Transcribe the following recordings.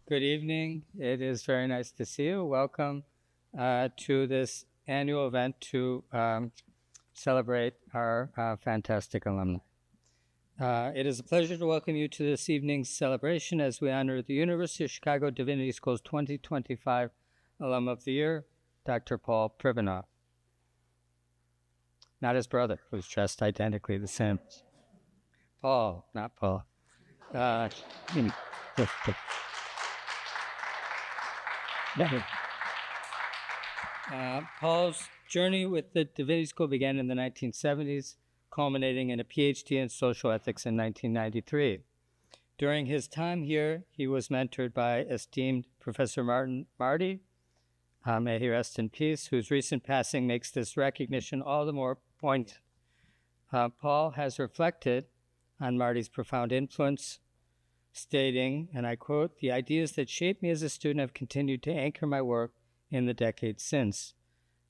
Good evening. It is very nice to see you. Welcome to this annual event to celebrate our fantastic alumni. It is a pleasure to welcome you to this evening's celebration as we honor the University of Chicago Divinity School's 2025 Alum of the Year, Dr. Paul Pribbenow. Not his brother, who's dressed identically the same. Paul, not Paul. Paul's journey with the Divinity School began in the 1970s, culminating in a PhD in social ethics in 1993. During his time here, he was mentored by esteemed Professor Martin Marty, may he rest in peace, whose recent passing makes this recognition all the more poignant. Paul has reflected on Marty's profound influence, stating, and I quote, "The ideas that shaped me as a student have continued to anchor my work in the decades since,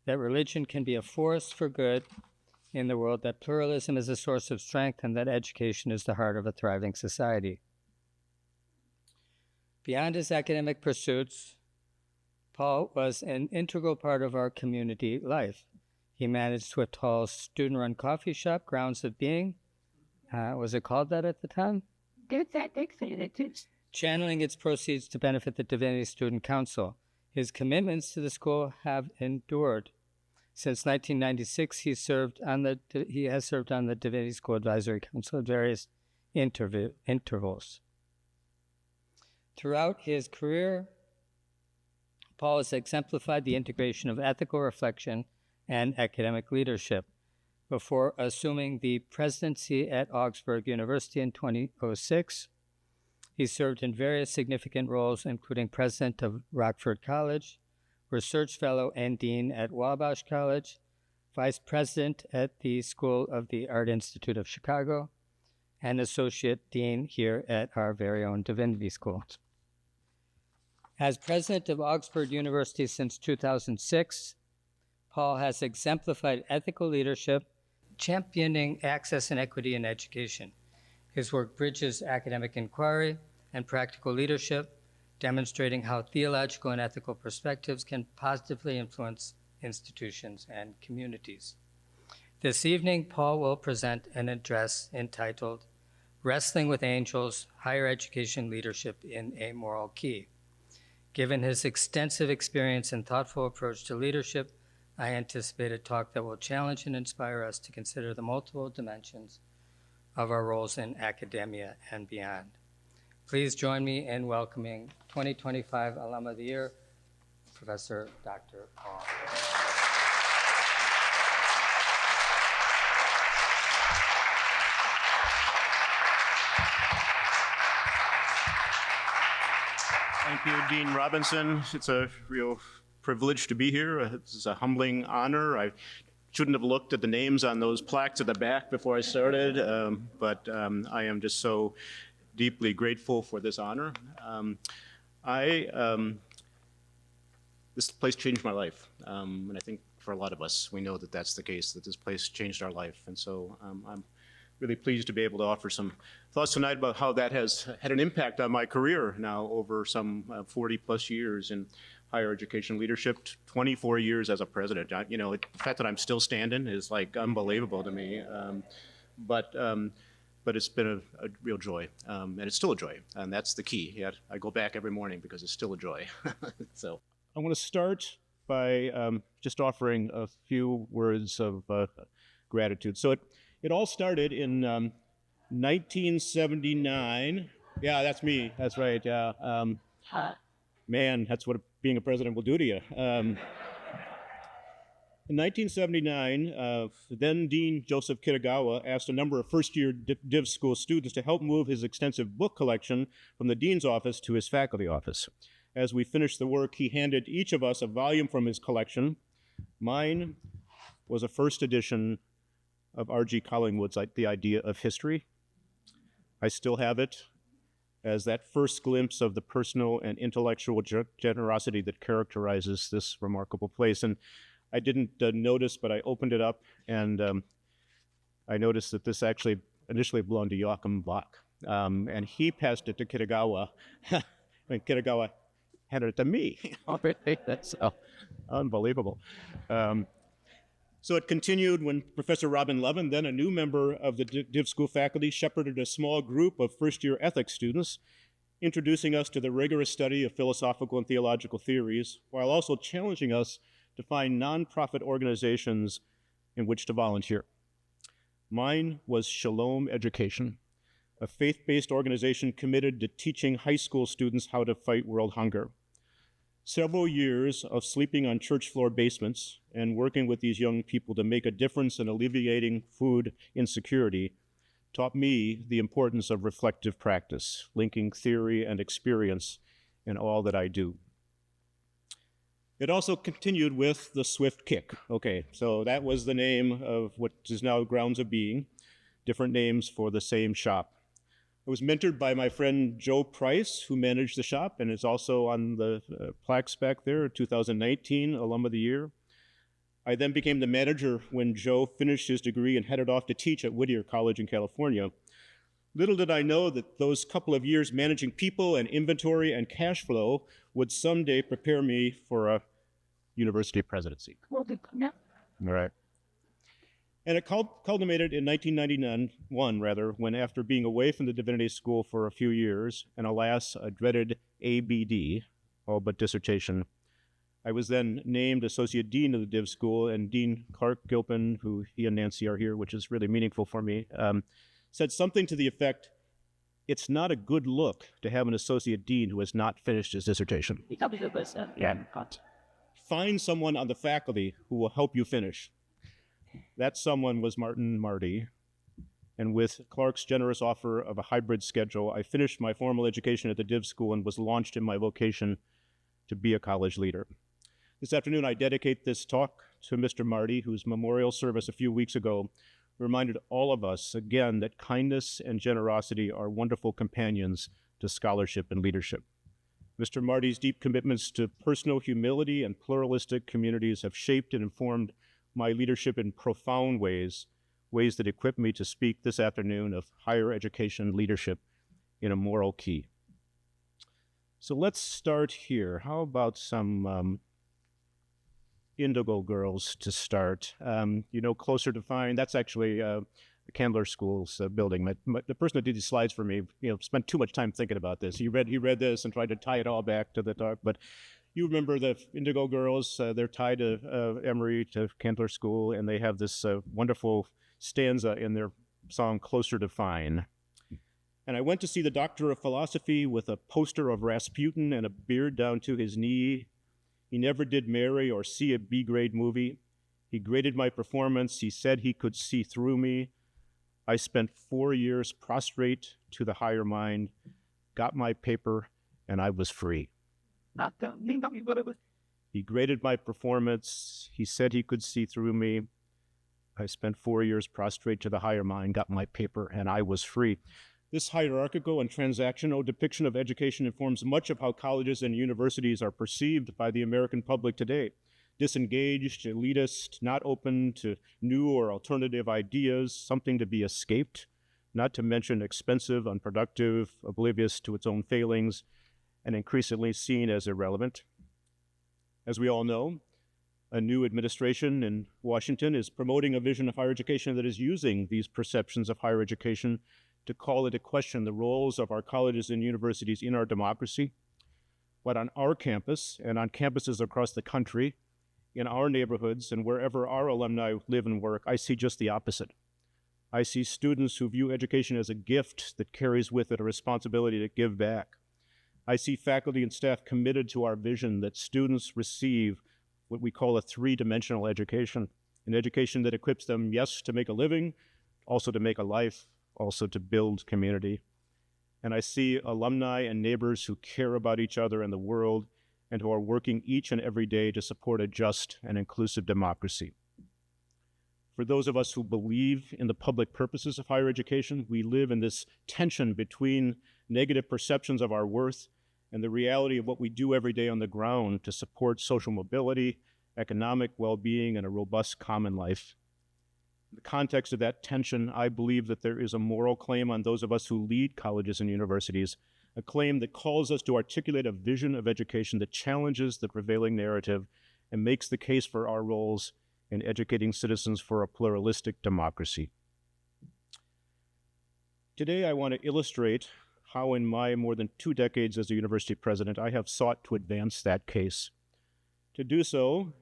that religion can be a force for good in the world, that pluralism is a source of strength, and that education is the heart of a thriving society." Beyond his academic pursuits, Paul was an integral part of our community life. He managed Swift-Hall's student-run coffee shop, Grounds of Being. Was it called that at the time? Channeling its proceeds to benefit the Divinity Student Council. His commitments to the school have endured. Since 1996, he has served on the Divinity School Advisory Council at various intervals. Throughout his career, Paul has exemplified the integration of ethical reflection and academic leadership. Before assuming the presidency at Augsburg University in 2006, he served in various significant roles, including president of Rockford College, research fellow and dean at Wabash College, vice president at the School of the Art Institute of Chicago, and associate dean here at our very own Divinity School. As president of Augsburg University since 2006, Paul has exemplified ethical leadership, championing access and equity in education. His work bridges academic inquiry and practical leadership, demonstrating how theological and ethical perspectives can positively influence institutions and communities. This evening, Paul will present an address entitled "Wrestling with Angels, Higher Education Leadership in a Moral Key." Given his extensive experience and thoughtful approach to leadership, I anticipate a talk that will challenge and inspire us to consider the multiple dimensions of our roles in academia and beyond. Please join me in welcoming 2025 Alum of the Year, Professor Dr. Paul. Thank you, Dean Robinson. It's a real privilege to be here. It's a humbling honor. I shouldn't have looked at the names on those plaques at the back before I started, but I am just so deeply grateful for this honor. This place changed my life, and I think for a lot of us, we know that that's the case, that this place changed our life, and so I'm really pleased to be able to offer some thoughts tonight about how that has had an impact on my career now over some 40 plus years in higher education leadership, 24 years as a president. The fact that I'm still standing is like unbelievable to me, but it's been a real joy, and it's still a joy, and that's the key. Yeah, I go back every morning because it's still a joy. So I want to start by just offering a few words of gratitude. So it all started in 1979. Yeah, that's me. That's right. Yeah. Man, that's what being a president will do to you. In 1979, then Dean Joseph Kitagawa asked a number of first-year Div School students to help move his extensive book collection from the dean's office to his faculty office. As we finished the work, he handed each of us a volume from his collection. Mine was a first edition of R.G. Collingwood's The Idea of History. I still have it as that first glimpse of the personal and intellectual generosity that characterizes this remarkable place. And I didn't notice, but I opened it up, and I noticed that this actually initially belonged to Joachim Bach. And he passed it to Kitagawa And Kitagawa handed it to me. That's Unbelievable. So it continued when Professor Robin Levin, then a new member of the Div School faculty, shepherded a small group of first-year ethics students, introducing us to the rigorous study of philosophical and theological theories, while also challenging us to find nonprofit organizations in which to volunteer. Mine was Shalom Education, a faith-based organization committed to teaching high school students how to fight world hunger. Several years of sleeping on church floor basements and working with these young people to make a difference in alleviating food insecurity taught me the importance of reflective practice, linking theory and experience in all that I do. It also continued with the Swift Kick. Okay, so that was the name of what is now Grounds of Being, different names for the same shop. I was mentored by my friend Joe Price, who managed the shop and is also on the plaques back there, 2019 Alum of the Year. I then became the manager when Joe finished his degree and headed off to teach at Whittier College in California. Little did I know that those couple of years managing people and inventory and cash flow would someday prepare me for a university presidency. All right. And it culminated in 1991, when after being away from the Divinity School for a few years, and alas, a dreaded ABD, all but dissertation, I was then named Associate Dean of the Div School, and Dean Clark Gilpin, who he and Nancy are here, which is really meaningful for me, said something to the effect, it's not a good look to have an Associate Dean who has not finished his dissertation. Find someone on the faculty who will help you finish. That someone was Martin Marty, and with Clark's generous offer of a hybrid schedule, I finished my formal education at the Div School and was launched in my vocation to be a college leader. This afternoon, I dedicate this talk to Mr. Marty, whose memorial service a few weeks ago reminded all of us again that kindness and generosity are wonderful companions to scholarship and leadership. Mr. Marty's deep commitments to personal humility and pluralistic communities have shaped and informed my leadership in profound ways that equip me to speak this afternoon of higher education leadership in a moral key. So let's start here. How about some Indigo Girls to start? Closer to Fine, that's actually the Candler School's building. The person that did these slides for me, spent too much time thinking about this. He read this and tried to tie it all back to the talk, but you remember the Indigo Girls, they're tied to Emory, to Candler School, and they have this wonderful stanza in their song, Closer to Fine. And I went to see the Doctor of Philosophy with a poster of Rasputin and a beard down to his knee. He never did marry or see a B-grade movie. He graded my performance. He said he could see through me. I spent 4 years prostrate to the higher mind, got my paper, and I was free. He graded my performance. He said he could see through me. I spent 4 years prostrate to the higher mind, got my paper, and I was free. This hierarchical and transactional depiction of education informs much of how colleges and universities are perceived by the American public today. Disengaged, elitist, not open to new or alternative ideas, something to be escaped, not to mention expensive, unproductive, oblivious to its own failings, and increasingly seen as irrelevant. As we all know, a new administration in Washington is promoting a vision of higher education that is using these perceptions of higher education to call into question the roles of our colleges and universities in our democracy. But on our campus and on campuses across the country, in our neighborhoods and wherever our alumni live and work, I see just the opposite. I see students who view education as a gift that carries with it a responsibility to give back. I see faculty and staff committed to our vision that students receive what we call a three-dimensional education, an education that equips them, yes, to make a living, also to make a life, also to build community. And I see alumni and neighbors who care about each other and the world and who are working each and every day to support a just and inclusive democracy. For those of us who believe in the public purposes of higher education, we live in this tension between negative perceptions of our worth and the reality of what we do every day on the ground to support social mobility, economic well-being, and a robust common life. In the context of that tension, I believe that there is a moral claim on those of us who lead colleges and universities a claim that calls us to articulate a vision of education that challenges the prevailing narrative and makes the case for our roles in educating citizens for a pluralistic democracy. Today, I want to illustrate how in my more than 2 decades as a university president, I have sought to advance that case. To do so,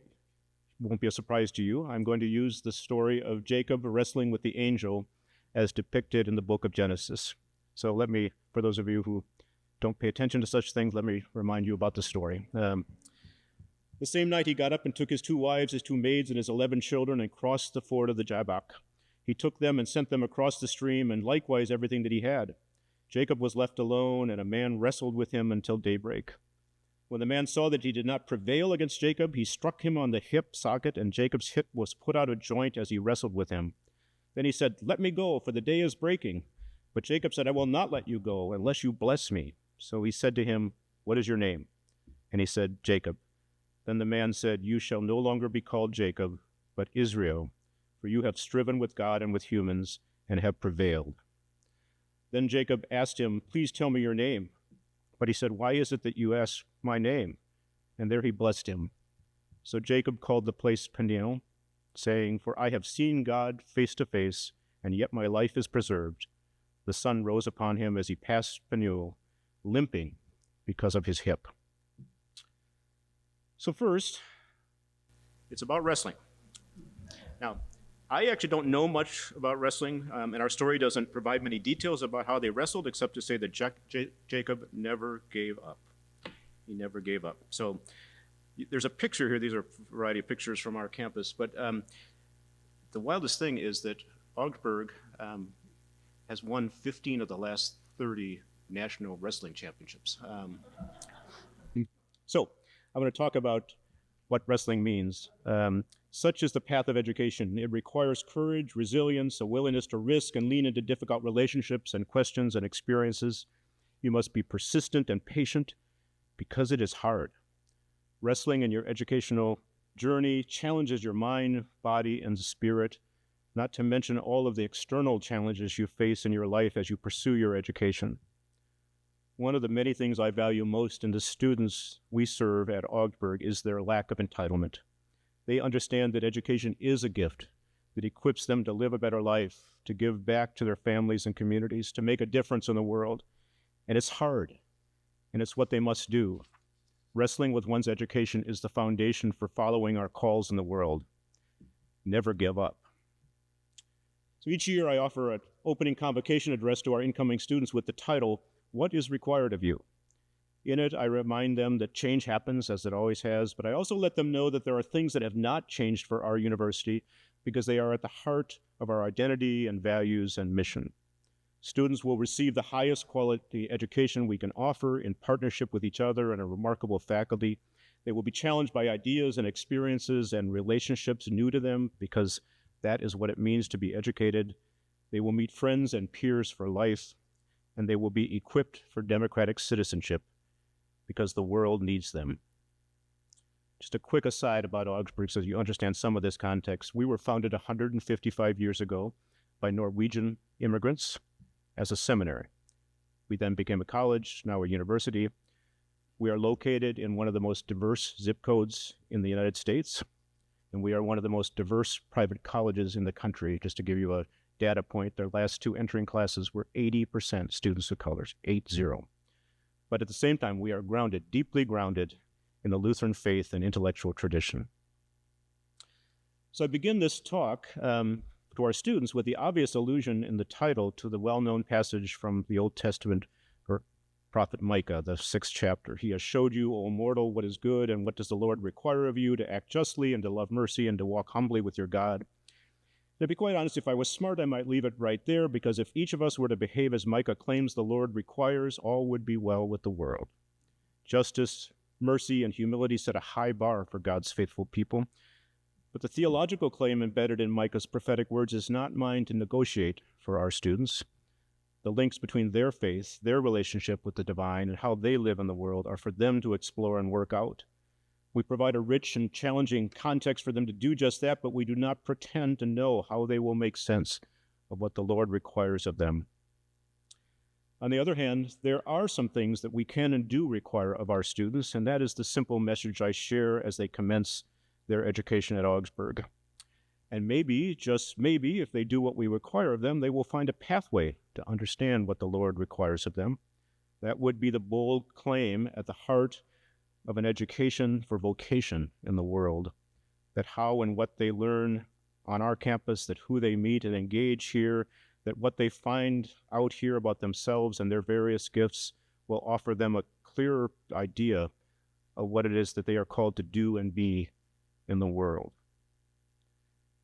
won't be a surprise to you, I'm going to use the story of Jacob wrestling with the angel as depicted in the book of Genesis. So let me, for those of you who don't pay attention to such things, let me remind you about the story. The same night he got up and took his 2 wives, his 2 maids, and his 11 children and crossed the ford of the Jabbok. He took them and sent them across the stream, and likewise everything that he had. Jacob was left alone, and a man wrestled with him until daybreak. When the man saw that he did not prevail against Jacob, he struck him on the hip socket, and Jacob's hip was put out of joint as he wrestled with him. Then he said, "Let me go, for the day is breaking." But Jacob said, "I will not let you go unless you bless me." So he said to him, "What is your name?" And he said, "Jacob." Then the man said, "You shall no longer be called Jacob, but Israel, for you have striven with God and with humans and have prevailed." Then Jacob asked him, "Please tell me your name." But he said, "Why is it that you ask my name?" And there he blessed him. So Jacob called the place Peniel, saying, "For I have seen God face to face, and yet my life is preserved." The sun rose upon him as he passed Peniel, limping because of his hip. So first, it's about wrestling. Now, I actually don't know much about wrestling, and our story doesn't provide many details about how they wrestled, except to say that Jacob never gave up. He never gave up. So there's a picture here. These are a variety of pictures from our campus, but the wildest thing is that Augsburg has won 15 of the last 30 national wrestling championships. So I'm going to talk about what wrestling means. Such is the path of education. It requires courage, resilience, a willingness to risk and lean into difficult relationships and questions and experiences. You must be persistent and patient because it is hard. Wrestling in your educational journey challenges your mind, body, and spirit, not to mention all of the external challenges you face in your life as you pursue your education. One of the many things I value most in the students we serve at Augsburg is their lack of entitlement. They understand that education is a gift that equips them to live a better life, to give back to their families and communities, to make a difference in the world. And it's hard, and it's what they must do. Wrestling with one's education is the foundation for following our calls in the world. Never give up. So each year I offer an opening convocation address to our incoming students with the title, "What is Required of You?" In it, I remind them that change happens, as it always has, but I also let them know that there are things that have not changed for our university because they are at the heart of our identity and values and mission. Students will receive the highest quality education we can offer in partnership with each other and a remarkable faculty. They will be challenged by ideas and experiences and relationships new to them because that is what it means to be educated. They will meet friends and peers for life, and they will be equipped for democratic citizenship because the world needs them. Just a quick aside about Augsburg so you understand some of this context. We were founded 155 years ago by Norwegian immigrants as a seminary. We then became a college, now a university. We are located in one of the most diverse zip codes in the United States, and we are one of the most diverse private colleges in the country. Just to give you a data point, their last 2 entering classes were 80% students of colors, 80. But at the same time, we are grounded, deeply grounded in the Lutheran faith and intellectual tradition. So I begin this talk to our students with the obvious allusion in the title to the well-known passage from the Old Testament or prophet Micah, the 6th chapter. "He has showed you, O mortal, what is good, and what does the Lord require of you, to act justly and to love mercy and to walk humbly with your God." To be quite honest, if I was smart, I might leave it right there, because if each of us were to behave as Micah claims the Lord requires, all would be well with the world. Justice, mercy, and humility set a high bar for God's faithful people. But the theological claim embedded in Micah's prophetic words is not mine to negotiate for our students. The links between their faith, their relationship with the divine, and how they live in the world are for them to explore and work out. We provide a rich and challenging context for them to do just that, but we do not pretend to know how they will make sense of what the Lord requires of them. On the other hand, there are some things that we can and do require of our students, and that is the simple message I share as they commence their education at Augsburg. And maybe, just maybe, if they do what we require of them, they will find a pathway to understand what the Lord requires of them. That would be the bold claim at the heart of an education for vocation in the world, that how and what they learn on our campus, that who they meet and engage here, that what they find out here about themselves and their various gifts will offer them a clearer idea of what it is that they are called to do and be in the world.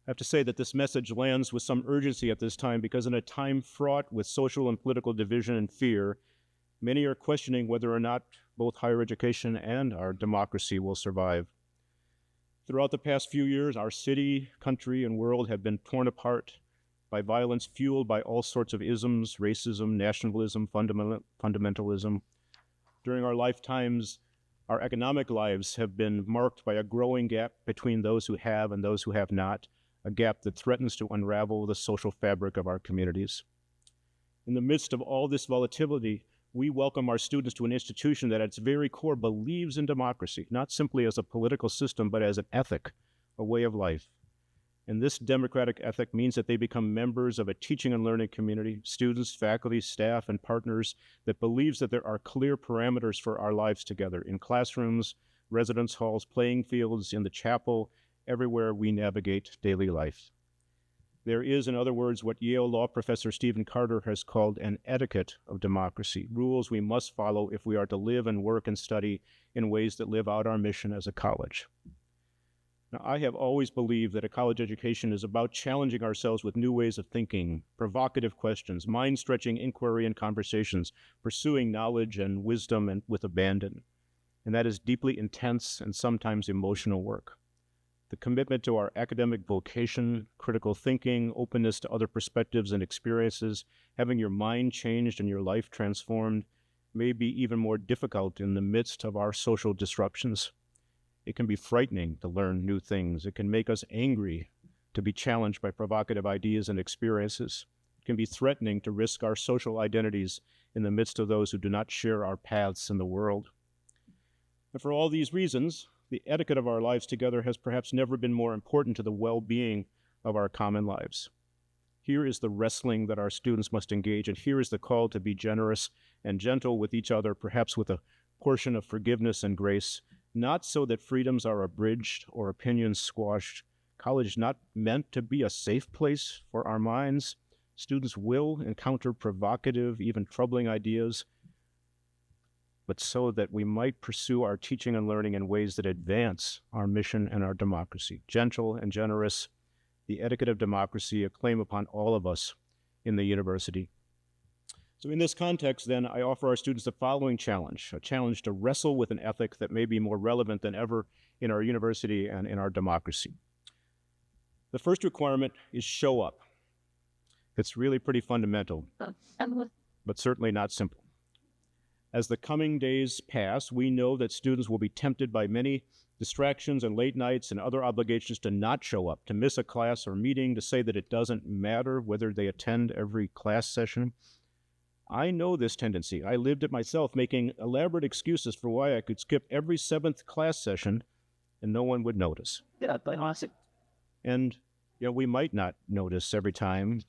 I have to say that this message lands with some urgency at this time because in a time fraught with social and political division and fear, many are questioning whether or not both higher education and our democracy will survive. Throughout the past few years, our city, country, and world have been torn apart by violence fueled by all sorts of isms, racism, nationalism, fundamentalism. During our lifetimes, our economic lives have been marked by a growing gap between those who have and those who have not, a gap that threatens to unravel the social fabric of our communities. In the midst of all this volatility, we welcome our students to an institution that at its very core believes in democracy, not simply as a political system, but as an ethic, a way of life. And this democratic ethic means that they become members of a teaching and learning community, students, faculty, staff, and partners that believes that there are clear parameters for our lives together in classrooms, residence halls, playing fields, in the chapel, everywhere we navigate daily life. There is, in other words, what Yale law professor Stephen Carter has called an etiquette of democracy, rules we must follow if we are to live and work and study in ways that live out our mission as a college. Now, I have always believed that a college education is about challenging ourselves with new ways of thinking, provocative questions, mind-stretching inquiry and conversations, pursuing knowledge and wisdom and with abandon. And that is deeply intense and sometimes emotional work. The commitment to our academic vocation, critical thinking, openness to other perspectives and experiences, having your mind changed and your life transformed, may be even more difficult in the midst of our social disruptions. It can be frightening to learn new things. It can make us angry to be challenged by provocative ideas and experiences. It can be threatening to risk our social identities in the midst of those who do not share our paths in the world. And for all these reasons, the etiquette of our lives together has perhaps never been more important to the well-being of our common lives. Here is the wrestling that our students must engage, and here is the call to be generous and gentle with each other, perhaps with a portion of forgiveness and grace, not so that freedoms are abridged or opinions squashed. College is not meant to be a safe place for our minds. Students will encounter provocative, even troubling ideas, but so that we might pursue our teaching and learning in ways that advance our mission and our democracy. Gentle and generous, the etiquette of democracy, a claim upon all of us in the university. So in this context, then, I offer our students the following challenge, a challenge to wrestle with an ethic that may be more relevant than ever in our university and in our democracy. The first requirement is show up. It's really pretty fundamental, but certainly not simple. As the coming days pass, we know that students will be tempted by many distractions and late nights and other obligations to not show up, to miss a class or meeting, to say that it doesn't matter whether they attend every class session. I know this tendency. I lived it myself, making elaborate excuses for why I could skip every 7th class session and no one would notice. And we might not notice every time,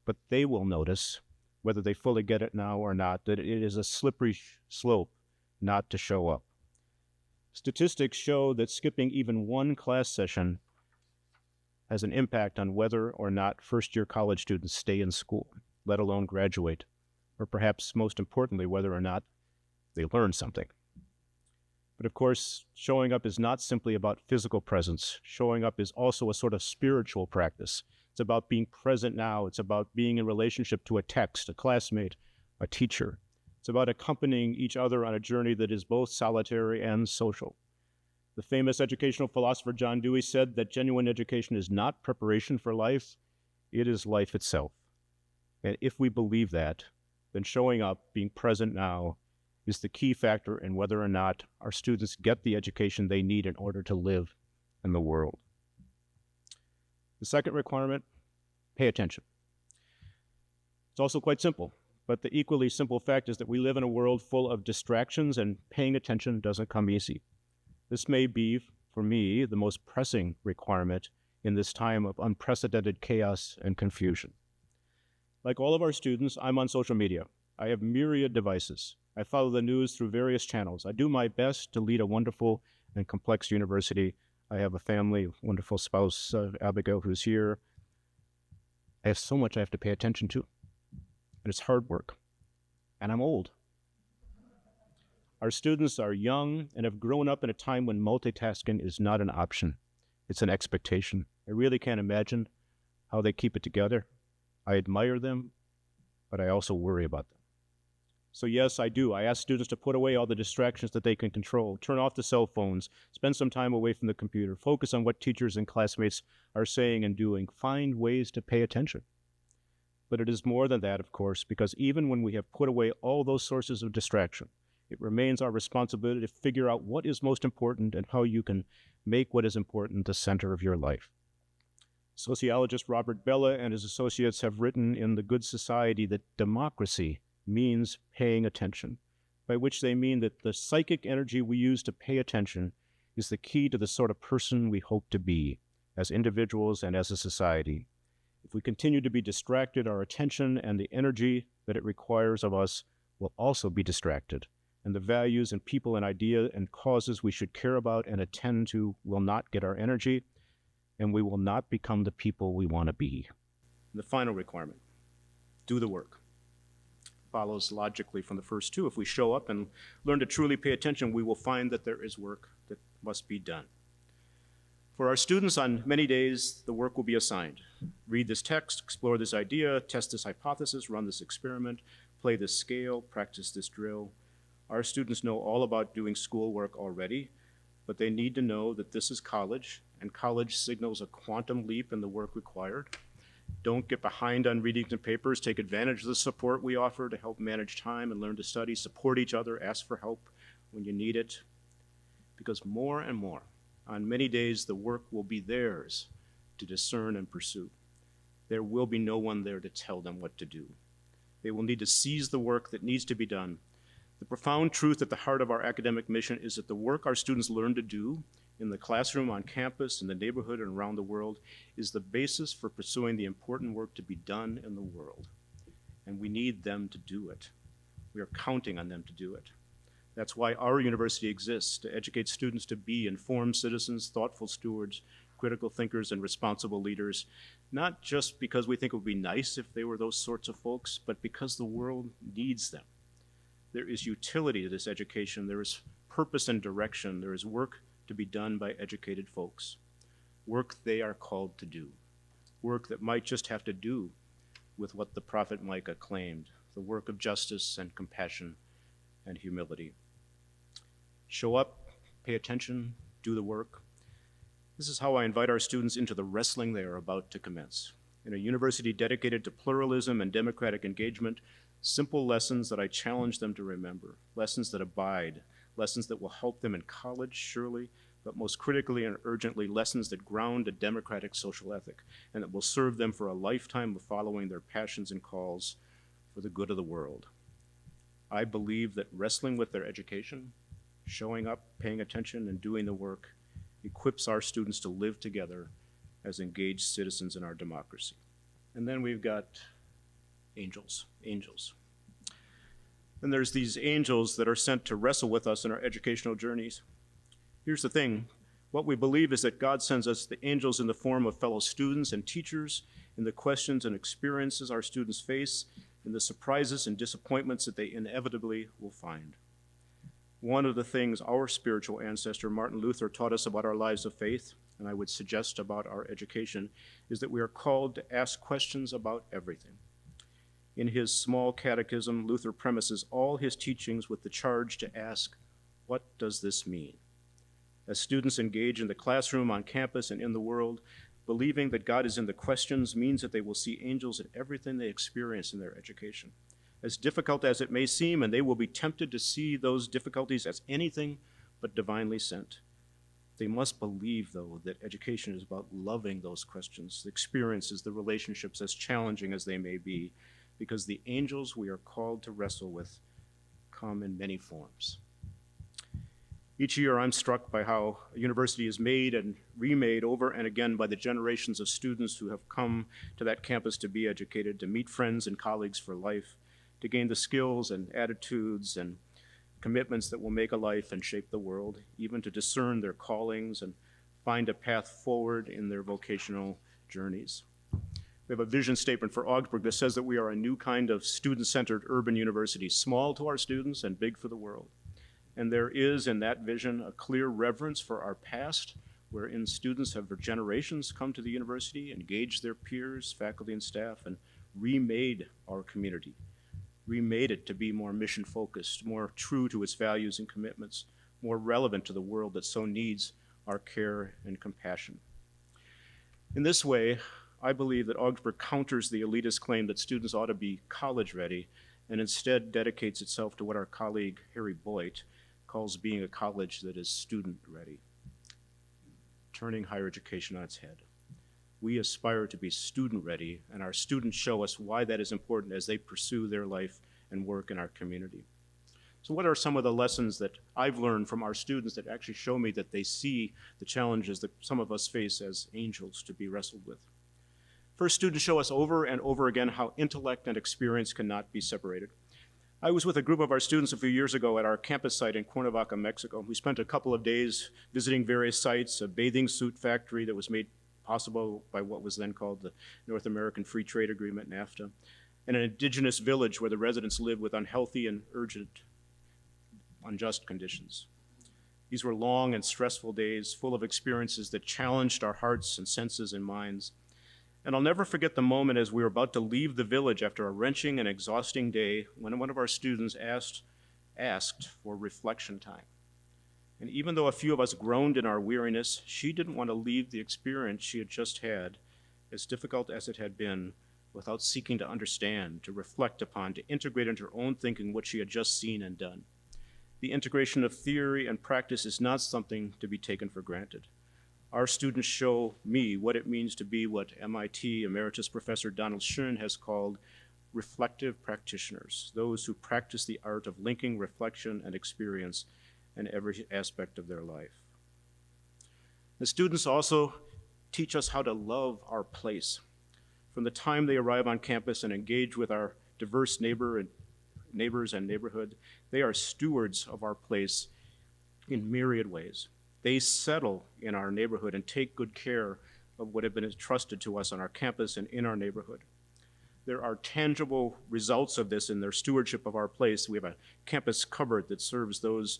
but they will notice, whether they fully get it now or not, that it is a slippery slope not to show up. Statistics show that skipping even one class session has an impact on whether or not first-year college students stay in school, let alone graduate, or perhaps most importantly, whether or not they learn something. But of course, showing up is not simply about physical presence. Showing up is also a sort of spiritual practice. It's about being present now. It's about being in relationship to a text, a classmate, a teacher. It's about accompanying each other on a journey that is both solitary and social. The famous educational philosopher John Dewey said that genuine education is not preparation for life, it is life itself. And if we believe that, then showing up, being present now, is the key factor in whether or not our students get the education they need in order to live in the world. The second requirement, pay attention. It's also quite simple. But the equally simple fact is that we live in a world full of distractions, and paying attention doesn't come easy. This may be, for me, the most pressing requirement in this time of unprecedented chaos and confusion. Like all of our students, I'm on social media. I have myriad devices. I follow the news through various channels. I do my best to lead a wonderful and complex university. I have a family, wonderful spouse, Abigail, who's here. I have so much I have to pay attention to, and it's hard work, and I'm old. Our students are young and have grown up in a time when multitasking is not an option. It's an expectation. I really can't imagine how they keep it together. I admire them, but I also worry about them. So yes, I do. I ask students to put away all the distractions that they can control, turn off the cell phones, spend some time away from the computer, focus on what teachers and classmates are saying and doing, find ways to pay attention. But it is more than that, of course, because even when we have put away all those sources of distraction, it remains our responsibility to figure out what is most important and how you can make what is important the center of your life. Sociologist Robert Bellah and his associates have written in The Good Society that democracy means paying attention, by which they mean that the psychic energy we use to pay attention is the key to the sort of person we hope to be as individuals and as a society. If we continue to be distracted, our attention and the energy that it requires of us will also be distracted, and the values and people and ideas and causes we should care about and attend to will not get our energy, and we will not become the people we want to be. And the final requirement, do the work. Follows logically from the first two. If we show up and learn to truly pay attention, we will find that there is work that must be done. For our students, on many days, the work will be assigned. Read this text, explore this idea, test this hypothesis, run this experiment, play this scale, practice this drill. Our students know all about doing schoolwork already, but they need to know that this is college, and college signals a quantum leap in the work required. Don't get behind on readings and papers. Take advantage of the support we offer to help manage time and learn to study. Support each other. Ask for help when you need it. Because more and more, on many days, the work will be theirs to discern and pursue. There will be no one there to tell them what to do. They will need to seize the work that needs to be done. The profound truth at the heart of our academic mission is that the work our students learn to do in the classroom, on campus, in the neighborhood, and around the world is the basis for pursuing the important work to be done in the world. And we need them to do it. We are counting on them to do it. That's why our university exists, to educate students to be informed citizens, thoughtful stewards, critical thinkers, and responsible leaders, not just because we think it would be nice if they were those sorts of folks, but because the world needs them. There is utility to this education. There is purpose and direction. There is work to be done by educated folks, work they are called to do, work that might just have to do with what the prophet Micah claimed, the work of justice and compassion and humility. Show up, pay attention, do the work. This is how I invite our students into the wrestling they are about to commence. In a university dedicated to pluralism and democratic engagement, simple lessons that I challenge them to remember, lessons that abide, lessons that will help them in college, surely, but most critically and urgently, lessons that ground a democratic social ethic and that will serve them for a lifetime of following their passions and calls for the good of the world. I believe that wrestling with their education, showing up, paying attention, and doing the work equips our students to live together as engaged citizens in our democracy. And then we've got angels. And there's these angels that are sent to wrestle with us in our educational journeys. Here's the thing. What we believe is that God sends us the angels in the form of fellow students and teachers, in the questions and experiences our students face, in the surprises and disappointments that they inevitably will find. One of the things our spiritual ancestor Martin Luther taught us about our lives of faith, and I would suggest about our education, is that we are called to ask questions about everything. In his small catechism, Luther premises all his teachings with the charge to ask, what does this mean? As students engage in the classroom, on campus, and in the world, believing that God is in the questions means that they will see angels in everything they experience in their education. As difficult as it may seem, and they will be tempted to see those difficulties as anything but divinely sent. They must believe, though, that education is about loving those questions, the experiences, the relationships, as challenging as they may be, because the angels we are called to wrestle with come in many forms. Each year I'm struck by how a university is made and remade over and again by the generations of students who have come to that campus to be educated, to meet friends and colleagues for life, to gain the skills and attitudes and commitments that will make a life and shape the world, even to discern their callings and find a path forward in their vocational journeys. We have a vision statement for Augsburg that says that we are a new kind of student-centered urban university, small to our students and big for the world. And there is in that vision a clear reverence for our past, wherein students have for generations come to the university, engaged their peers, faculty, and staff, and remade our community, remade it to be more mission-focused, more true to its values and commitments, more relevant to the world that so needs our care and compassion. In this way, I believe that Augsburg counters the elitist claim that students ought to be college-ready and instead dedicates itself to what our colleague Harry Boyd calls being a college that is student-ready, turning higher education on its head. We aspire to be student-ready, and our students show us why that is important as they pursue their life and work in our community. So what are some of the lessons that I've learned from our students that actually show me that they see the challenges that some of us face as angels to be wrestled with? First, students show us over and over again how intellect and experience cannot be separated. I was with a group of our students a few years ago at our campus site in Cuernavaca, Mexico. We spent a couple of days visiting various sites, a bathing suit factory that was made possible by what was then called the North American Free Trade Agreement, NAFTA, and an indigenous village where the residents lived with unhealthy and unjust conditions. These were long and stressful days, full of experiences that challenged our hearts and senses and minds. And I'll never forget the moment as we were about to leave the village after a wrenching and exhausting day when one of our students asked for reflection time. And even though a few of us groaned in our weariness, she didn't want to leave the experience she had just had, as difficult as it had been, without seeking to understand, to reflect upon, to integrate into her own thinking what she had just seen and done. The integration of theory and practice is not something to be taken for granted. Our students show me what it means to be what MIT Emeritus Professor Donald Schoen has called reflective practitioners, those who practice the art of linking reflection and experience in every aspect of their life. The students also teach us how to love our place. From the time they arrive on campus and engage with our diverse neighbors and neighborhood, they are stewards of our place in myriad ways. They settle in our neighborhood and take good care of what have been entrusted to us on our campus and in our neighborhood. There are tangible results of this in their stewardship of our place. We have a campus cupboard that serves those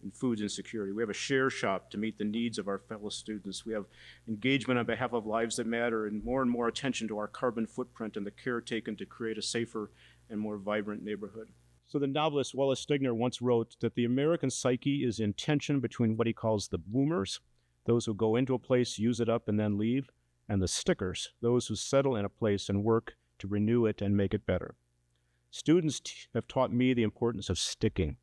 in food insecurity. We have a share shop to meet the needs of our fellow students. We have engagement on behalf of Lives That Matter and more attention to our carbon footprint and the care taken to create a safer and more vibrant neighborhood. So the novelist Wallace Stegner once wrote that the American psyche is in tension between what he calls the boomers, those who go into a place, use it up, and then leave, and the stickers, those who settle in a place and work to renew it and make it better. Students have taught me the importance of sticking,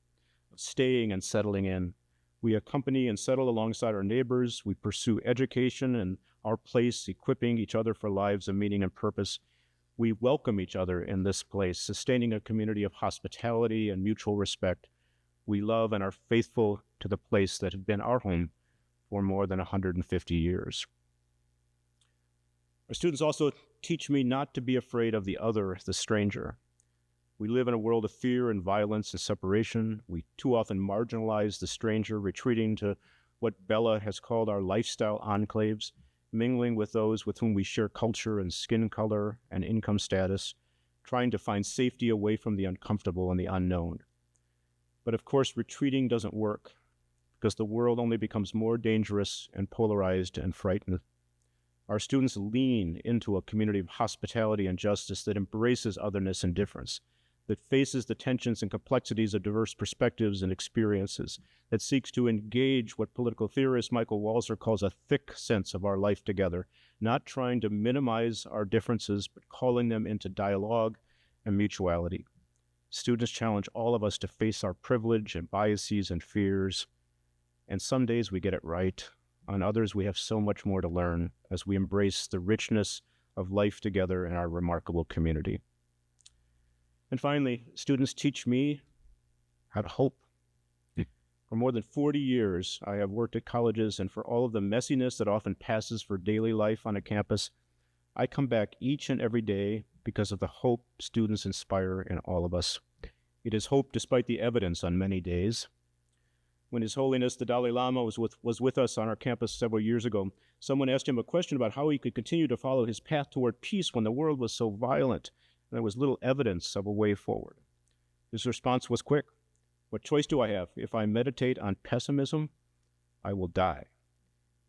of staying and settling in. We accompany and settle alongside our neighbors. We pursue education and our place, equipping each other for lives of meaning and purpose. We welcome each other in this place, sustaining a community of hospitality and mutual respect. We love and are faithful to the place that has been our home for more than 150 years. Our students also teach me not to be afraid of the other, the stranger. We live in a world of fear and violence and separation. We too often marginalize the stranger, retreating to what Bella has called our lifestyle enclaves, mingling with those with whom we share culture and skin color and income status, trying to find safety away from the uncomfortable and the unknown. But of course, retreating doesn't work because the world only becomes more dangerous and polarized and frightened. Our students lean into a community of hospitality and justice that embraces otherness and difference, that faces the tensions and complexities of diverse perspectives and experiences, that seeks to engage what political theorist Michael Walzer calls a thick sense of our life together, not trying to minimize our differences, but calling them into dialogue and mutuality. Students challenge all of us to face our privilege and biases and fears, and some days we get it right. On others, we have so much more to learn as we embrace the richness of life together in our remarkable community. And finally, students teach me how to hope. For more than 40 years, I have worked at colleges, and for all of the messiness that often passes for daily life on a campus, I come back each and every day because of the hope students inspire in all of us. It is hope despite the evidence on many days. When His Holiness the Dalai Lama was with us on our campus several years ago, someone asked him a question about how he could continue to follow his path toward peace when the world was so violent and there was little evidence of a way forward. His response was quick. What choice do I have? If I meditate on pessimism, I will die.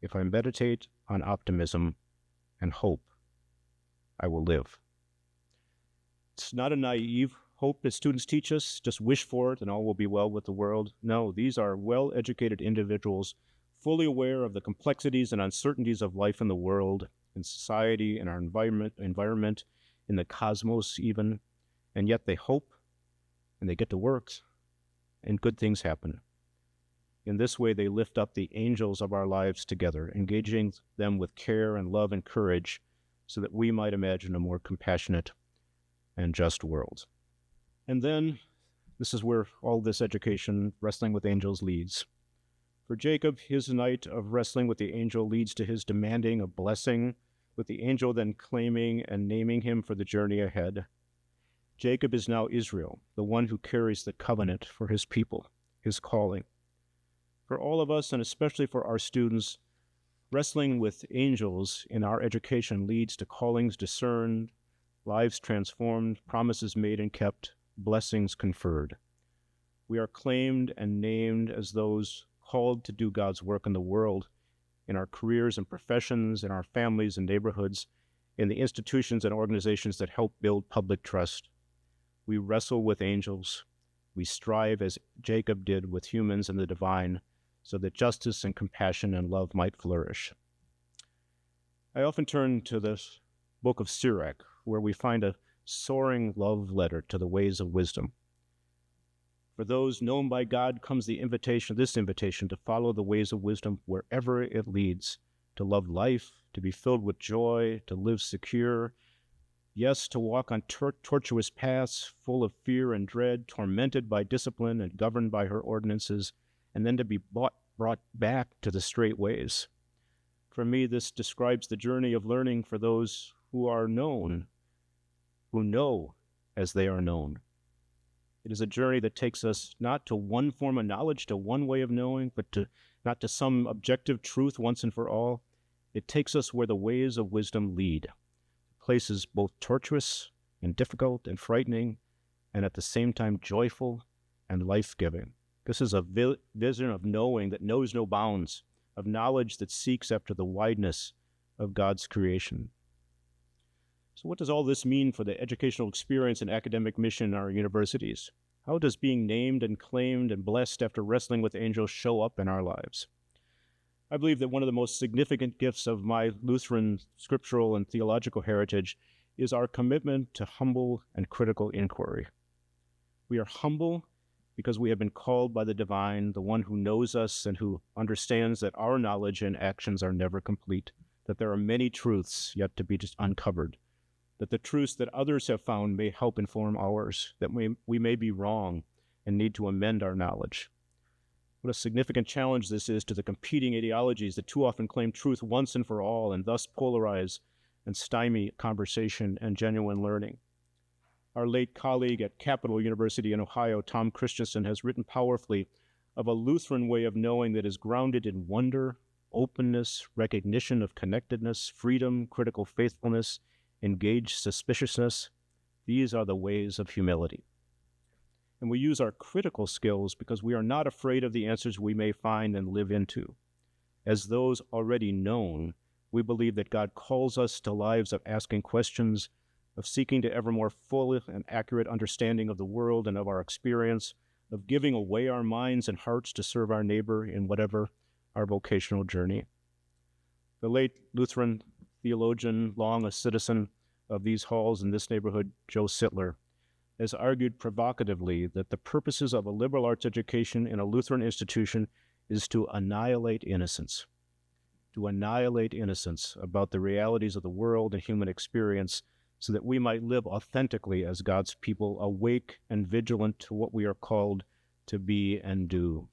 If I meditate on optimism and hope, I will live. It's not a naive hope that students teach us, just wish for it and all will be well with the world. No, these are well-educated individuals, fully aware of the complexities and uncertainties of life in the world, in society, in our environment, in the cosmos even, and yet they hope and they get to work and good things happen. In this way, they lift up the angels of our lives together, engaging them with care and love and courage so that we might imagine a more compassionate and just world. And then, this is where all this education, wrestling with angels, leads. For Jacob, his night of wrestling with the angel leads to his demanding a blessing, with the angel then claiming and naming him for the journey ahead. Jacob is now Israel, the one who carries the covenant for his people, his calling. For all of us, and especially for our students, wrestling with angels in our education leads to callings discerned, lives transformed, promises made and kept, blessings conferred. We are claimed and named as those called to do God's work in the world, in our careers and professions, in our families and neighborhoods, in the institutions and organizations that help build public trust. We wrestle with angels. We strive, as Jacob did, with humans and the divine, so that justice and compassion and love might flourish. I often turn to this book of Sirach, where we find a soaring love letter to the ways of wisdom. For those known by God comes this invitation to follow the ways of wisdom wherever it leads, to love life, to be filled with joy, to live secure, yes, to walk on tortuous paths full of fear and dread, tormented by discipline and governed by her ordinances, and then to be brought back to the straight ways. For me, this describes the journey of learning for those who are known, who know as they are known. It is a journey that takes us not to one form of knowledge, to one way of knowing, but not to some objective truth once and for all. It takes us where the ways of wisdom lead, places both tortuous and difficult and frightening, and at the same time joyful and life-giving. This is a vision of knowing that knows no bounds, of knowledge that seeks after the wideness of God's creation. So what does all this mean for the educational experience and academic mission in our universities? How does being named and claimed and blessed after wrestling with angels show up in our lives? I believe that one of the most significant gifts of my Lutheran scriptural and theological heritage is our commitment to humble and critical inquiry. We are humble because we have been called by the divine, the one who knows us and who understands that our knowledge and actions are never complete, that there are many truths yet to be just uncovered, that the truths that others have found may help inform ours, that we may be wrong and need to amend our knowledge. What a significant challenge this is to the competing ideologies that too often claim truth once and for all and thus polarize and stymie conversation and genuine learning. Our late colleague at Capital University in Ohio, Tom Christensen, has written powerfully of a Lutheran way of knowing that is grounded in wonder, openness, recognition of connectedness, freedom, critical faithfulness, engaged suspiciousness. These are the ways of humility. And we use our critical skills because we are not afraid of the answers we may find and live into. As those already known, we believe that God calls us to lives of asking questions, of seeking to ever more full and accurate understanding of the world and of our experience, of giving away our minds and hearts to serve our neighbor in whatever our vocational journey. The late Lutheran theologian, long a citizen of these halls in this neighborhood, Joe Sittler, has argued provocatively that the purposes of a liberal arts education in a Lutheran institution is to annihilate innocence about the realities of the world and human experience so that we might live authentically as God's people, awake and vigilant to what we are called to be and do.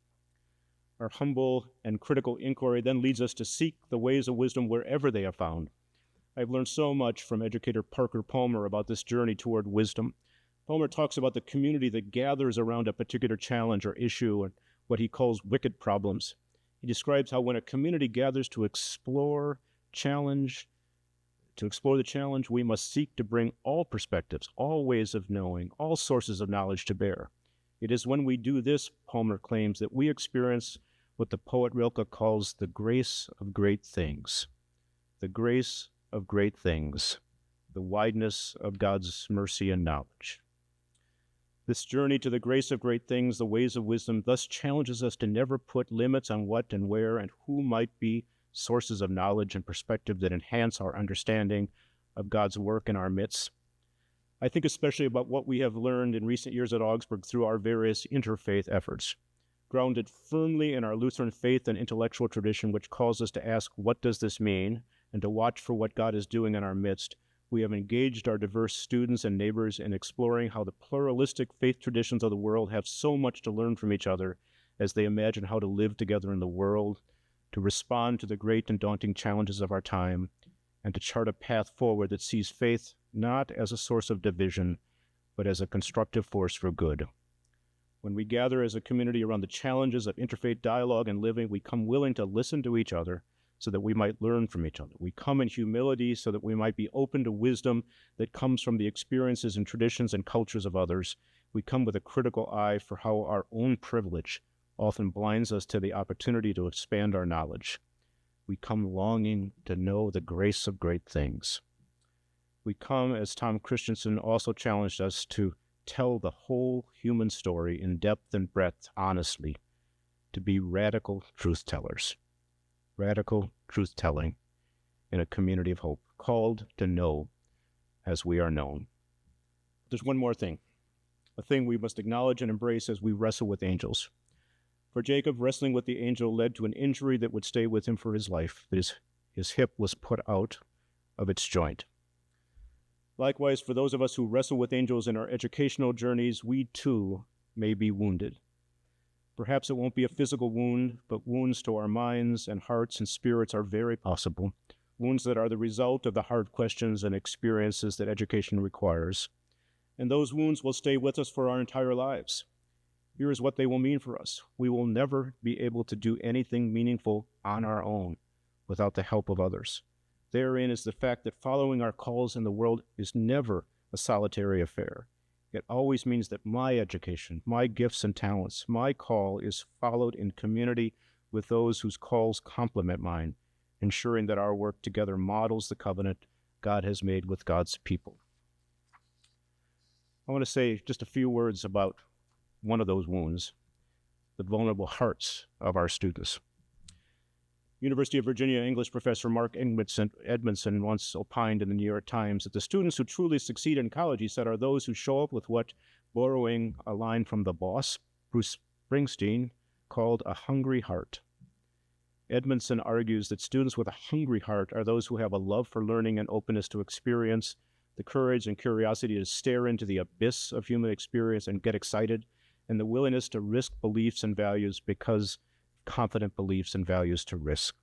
Our humble and critical inquiry then leads us to seek the ways of wisdom wherever they are found. I've learned so much from educator Parker Palmer about this journey toward wisdom. Palmer talks about the community that gathers around a particular challenge or issue and what he calls wicked problems. He describes how when a community gathers to explore the challenge, we must seek to bring all perspectives, all ways of knowing, all sources of knowledge to bear. It is when we do this, Palmer claims, that we experience what the poet Rilke calls the grace of great things. The grace of great things, the wideness of God's mercy and knowledge. This journey to the grace of great things, the ways of wisdom, thus challenges us to never put limits on what and where and who might be sources of knowledge and perspective that enhance our understanding of God's work in our midst. I think especially about what we have learned in recent years at Augsburg through our various interfaith efforts, grounded firmly in our Lutheran faith and intellectual tradition, which calls us to ask, what does this mean? And to watch for what God is doing in our midst. We have engaged our diverse students and neighbors in exploring how the pluralistic faith traditions of the world have so much to learn from each other as they imagine how to live together in the world, to respond to the great and daunting challenges of our time, and to chart a path forward that sees faith not as a source of division, but as a constructive force for good. When we gather as a community around the challenges of interfaith dialogue and living, we come willing to listen to each other so that we might learn from each other. We come in humility so that we might be open to wisdom that comes from the experiences and traditions and cultures of others. We come with a critical eye for how our own privilege often blinds us to the opportunity to expand our knowledge. We come longing to know the grace of great things. We come, as Tom Christensen also challenged us, to tell the whole human story in depth and breadth honestly, to be radical truth tellers. Radical truth-telling in a community of hope, called to know as we are known. There's one more thing, a thing we must acknowledge and embrace as we wrestle with angels. For Jacob, wrestling with the angel led to an injury that would stay with him for his life. His hip was put out of its joint. Likewise, for those of us who wrestle with angels in our educational journeys, we too may be wounded. Perhaps it won't be a physical wound, but wounds to our minds and hearts and spirits are very possible. Wounds that are the result of the hard questions and experiences that education requires. And those wounds will stay with us for our entire lives. Here is what they will mean for us. We will never be able to do anything meaningful on our own without the help of others. Therein is the fact that following our calls in the world is never a solitary affair. It always means that my education, my gifts and talents, my call is followed in community with those whose calls complement mine, ensuring that our work together models the covenant God has made with God's people. I want to say just a few words about one of those wounds, the vulnerable hearts of our students. University of Virginia English professor Mark Edmondson once opined in the New York Times that the students who truly succeed in college, he said, are those who show up with what, borrowing a line from the boss, Bruce Springsteen, called a hungry heart. Edmondson argues that students with a hungry heart are those who have a love for learning and openness to experience, the courage and curiosity to stare into the abyss of human experience and get excited, and the willingness to risk beliefs and values because confident beliefs and values to risk.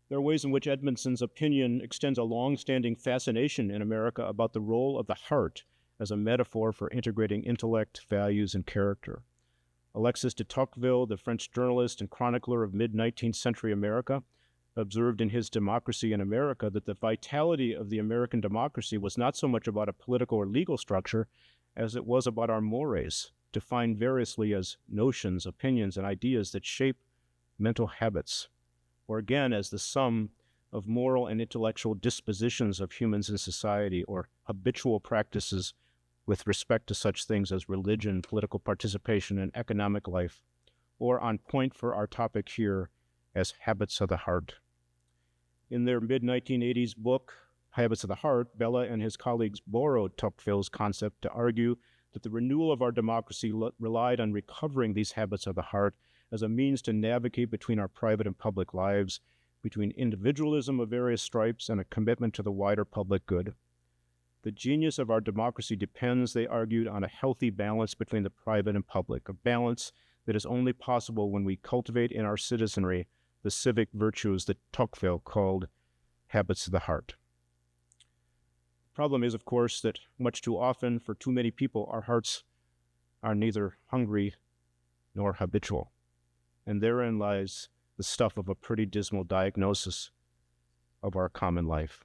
There are ways in which Edmondson's opinion extends a long-standing fascination in America about the role of the heart as a metaphor for integrating intellect, values, and character. Alexis de Tocqueville, the French journalist and chronicler of mid-19th century America, observed in his Democracy in America that the vitality of the American democracy was not so much about a political or legal structure as it was about our mores, defined variously as notions, opinions, and ideas that shape mental habits, or again as the sum of moral and intellectual dispositions of humans in society, or habitual practices with respect to such things as religion, political participation, and economic life, or on point for our topic here as habits of the heart. In their mid-1980s book, Habits of the Heart, Bella and his colleagues borrowed Tocqueville's concept to argue that the renewal of our democracy relied on recovering these habits of the heart as a means to navigate between our private and public lives, between individualism of various stripes and a commitment to the wider public good. The genius of our democracy depends, they argued, on a healthy balance between the private and public, a balance that is only possible when we cultivate in our citizenry the civic virtues that Tocqueville called habits of the heart. The problem is, of course, that much too often, for too many people, our hearts are neither hungry nor habitual. And therein lies the stuff of a pretty dismal diagnosis of our common life.